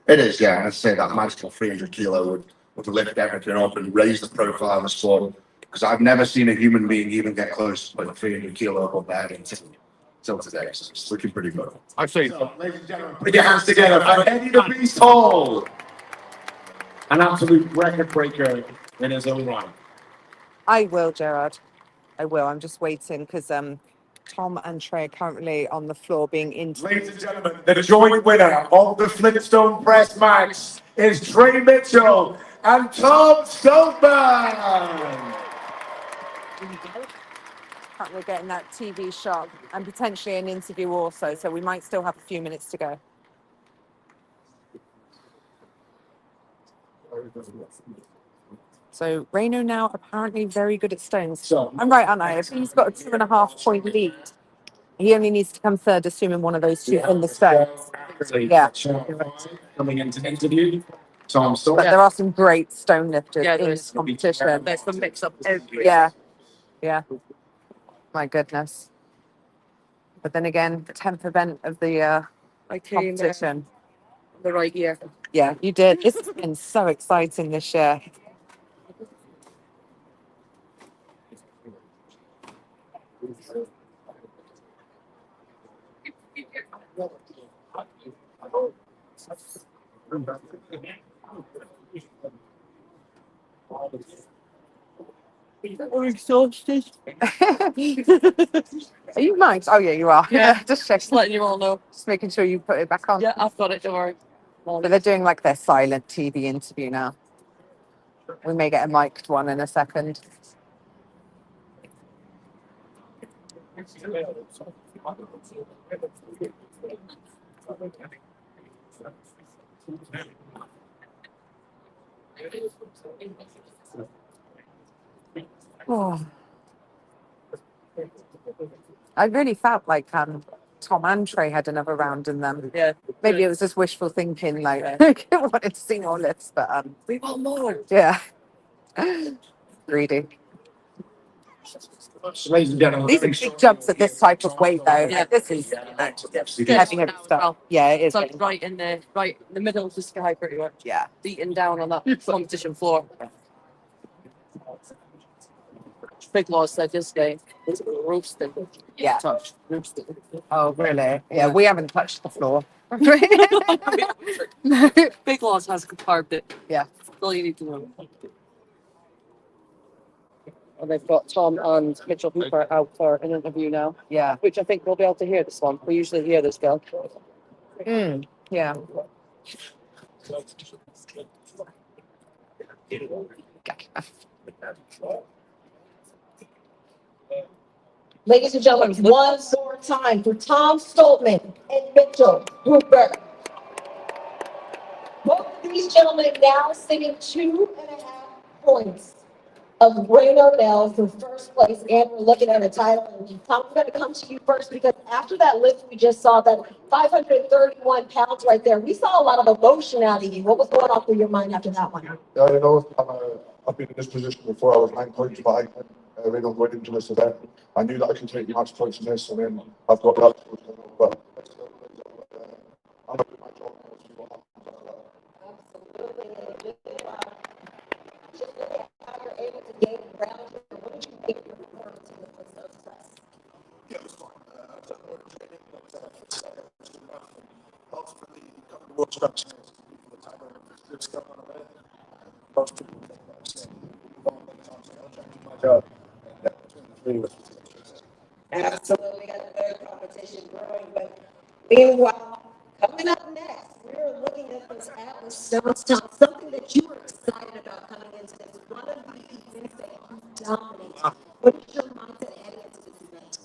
It is, yeah. I'd say that magical 300 kilo would lift everything up and raise the profile of the sport. Because I've never seen a human being even get close to putting 300 kilo up on their head until today. So it's looking pretty good. I've seen. So, ladies and gentlemen, put your hands together for Eddie the Beast Hall. An absolute record breaker in his own right. I will, Gerard. I will. I'm just waiting because Tom and Trey are currently on the floor being interviewed. Ladies and gentlemen, the joint winner of the Flintstone Press Max is Trey Mitchell and Tom Stoneman. We're getting that TV shot and potentially an interview also, so we might still have a few minutes to go. So Reno now apparently very good at stones. So I'm right, aren't I? If he's got a 2.5 point lead, he only needs to come third, assuming one of those two in the stones. Yeah. Coming into the interview, Tom But Stoneman. there are some great stone lifters in this competition. There's some mix up everywhere. Yeah. Yeah. My goodness. But then again, the 10th event of the I came competition. the right year. Yeah, you did. This has been so exciting this year. We're exhausted. Are you mic'd? Oh, yeah, you are. Yeah. Just Just checking. letting you all know. Just making sure you put it back on. Yeah, I've got it, don't worry. But they're doing like their silent TV interview now. We may get a mic'd one in a second. Oh. I really felt like Tom and Trey had another round in them. Yeah. Maybe it was just wishful thinking, like I wanted to see more lifts, but We want more. yeah. Greedy. Ladies and gentlemen, These are big jumps at this type of weight though. Yeah. This is heavy stuff. Yeah, it is. It's like right in the middle of the sky pretty much. Yeah. Beating down on that competition floor. Big Law said yesterday, it's roasting. Yeah. Touch. Roasting. Oh, really? Yeah, we haven't touched the floor. No. Big Laws has carved it. Yeah. That's all you need to know. And they've got Tom and Mitchell Hooper out for an interview now, Yeah. which I think we'll be able to hear this one. We usually hear this girl. Yeah. Ladies and gentlemen, one more time for Tom Stoltman and Mitchell Hooper. Both of these gentlemen now sitting 2.5 points of Reno Nell for first place, and we're looking at a title. And Tom, I'm going to come to you first because after that lift we just saw, that 531 pounds right there, we saw a lot of emotion out of you. What was going on through your mind after that one? Yeah, you know, I've been in this position before. I was 9 points behind Reno going into this event. I knew that I could take match points in this, and then I've got that. But I'm going to do my job now. See what happens after that. Just look at how you're able to gain ground here. What did you think of your performance in the Flintstone press? Yeah, it was fun. I took more training, but it's good enough. Ultimately, coming to world champs for the time of this stuff on the way. Most people think about saying, I'll try to do my job. And between the three of us, Absolutely, got the third competition growing, but meanwhile, coming up next, we're looking at this Atlas Stones Top, something that you were excited about coming into this, one of the events that you dominate. What is your mindset heading into this event?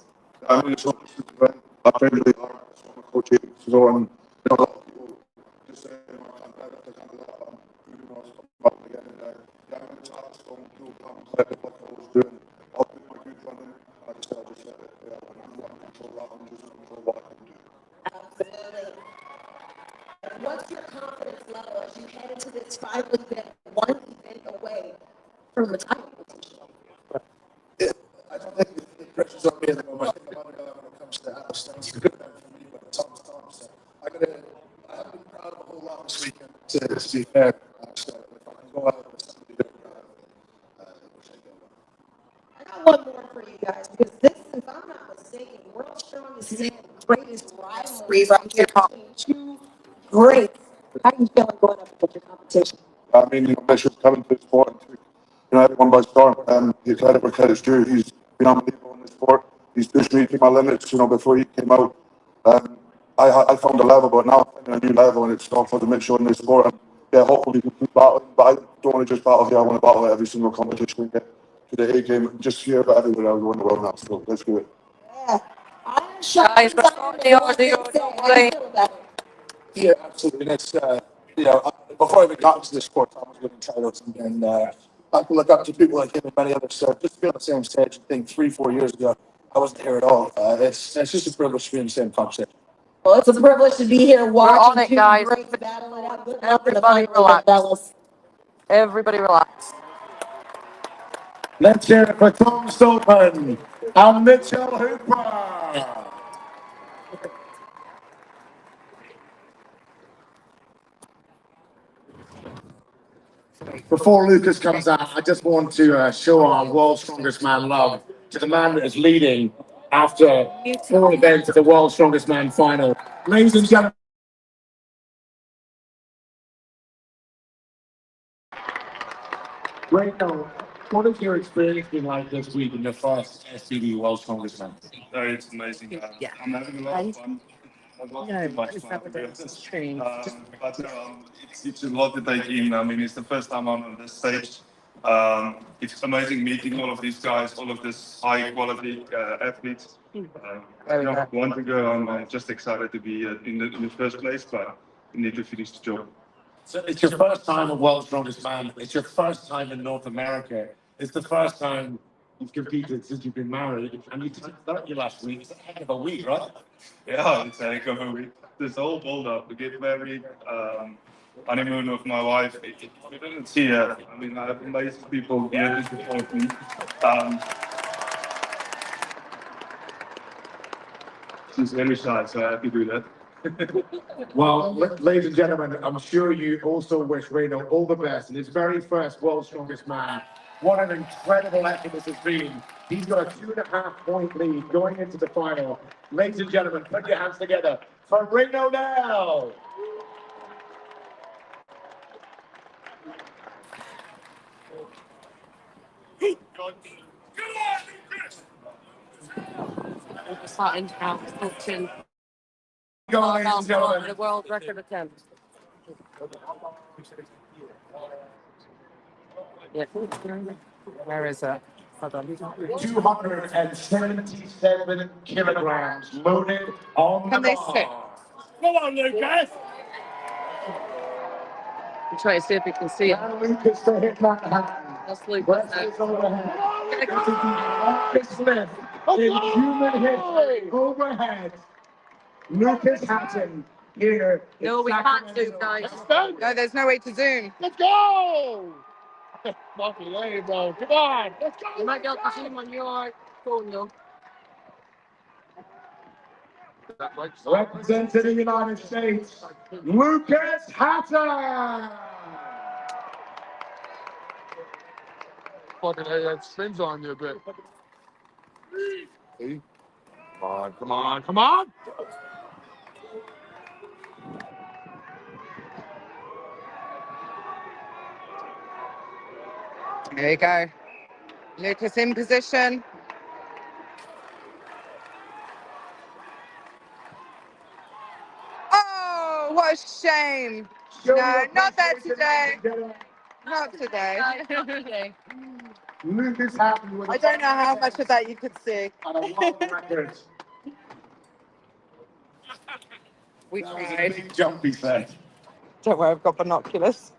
I mean, it's not just an event. I trained really hard. That's what my coach is. So, you know, a lot of people just say, I can't do that, I can't do that. I'm really not something again. Yeah, I'm in the top, so no problem. Like what I was doing. I'll do my good running. I just said, yeah, I'm not control that. I'm just control what I can do. Absolutely. What's your confidence level as you head into this final event, one event away from the title position? I don't think the pressure's on me at the moment. I think I'm on the when it comes to Alice. It's a good event for me, but it's almost time. So I haven't been proud of a whole lot this weekend, to be fair. So if I can go out with somebody different, which I do. I got one more for you guys, because this, if I'm not mistaken, World's Strongest Man, greatest rivalry right here between two greats. How you feeling going up against your competition? I mean, Bishop's coming to the sport and took, everyone by storm. The credit where credit's due. He's been unbelievable in the sport. He's pushed me to my limits, before he came out. I found a level, but now I'm finding a new level, and it's all for the mid in the sport. And yeah, hopefully we can keep battling, but I don't want to just battle here. I want to battle at every single competition we get to the A game, just here, but everywhere else in the world now. So let's do it. Yeah. Guys, we're starting the audio, don't worry. Yeah, absolutely. And it's, before I even got into the sport, I was winning titles, and I can look up to people like him and many others. So just to be on the same stage, I think 3-4 years ago, I wasn't here at all. It's just a privilege to be in the same conversation. Well, it's a privilege to be here watching it, guys. two greats battle it out. Good luck in the Everybody final, relax. fellas. Everybody relax. Let's hear it for Tom Stolpen and Mitchell Hooper. Before Lucas comes out, I just want to show our World's Strongest Man love to the man that is leading after 4 events of the World's Strongest Man final. Ladies and gentlemen. Rachel, what has your experience been like this week in the first SBD World's Strongest Man? Oh, it's amazing. Yeah. I'm having a lot of fun. I've got too much fun, to be honest. But it's a lot to take in. I mean, it's the first time I'm on this stage. It's amazing meeting all of these guys, all of this high quality athletes. Want to go. I'm just excited to be in the first place, but we need to finish the job. So it's your first time at World's Strongest Man. It's your first time in North America. It's the first time you've competed since you've been married. And you did 30 last week. It's a heck of a week, right? Yeah, it's a heck of a week. This whole build up to get married, honeymoon with my wife. We didn't see her. I mean, I have amazing people here to support me. She's very shy, so I have to do that. Well, ladies and gentlemen, I'm sure you also wish Reno all the best in his very first World's Strongest Man. What an incredible effort this has been. He's got a 2.5 point lead going into the final. Ladies and gentlemen, put your hands together for Reno now. Starting out, touching Go, ladies and gentlemen. the world record attempt. Yeah. Where is it? Hold on. 277 kilograms loaded on Can the they bar. sit? Come on, Lucas. I'm trying to see if we can see it. And Lucas to hit Manhattan. That's Lucas. West is overhead. This is the longest lift in human history overhead. Lucas Hatton here. in No, we can't do, Sacramento. guys. No, there's no way to zoom. Let's go! Fucking lame, bro. Come on. Let's go. You might be able to zoom on your phone, though. Representing the United States, Lucas Hatton. Fucking that spins on you a bit. See? Come on, come on, come on! There you go. Lucas in position. Oh, what a shame. No, not that today. Not today. Lucas Hatton with I don't know how much of that you could see. on a world record. We That was a tried. big jump, he said. Don't worry, I've got binoculars.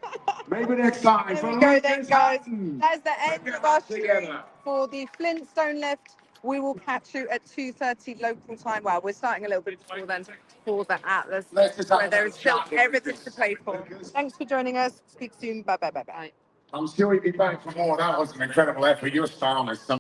Maybe next time. There for we go then, Lucas guys. Hatton. That's the end Put your of our hands stream together. for the Flintstone lift We will catch you at 2:30 local time. Well, we're starting a little bit before then for the Atlas, Let's just have where there is still a chat. everything to play for. Thanks for joining us. Speak soon. Bye bye bye bye. I'm sure he'd be back for more. That was an incredible effort. Your style is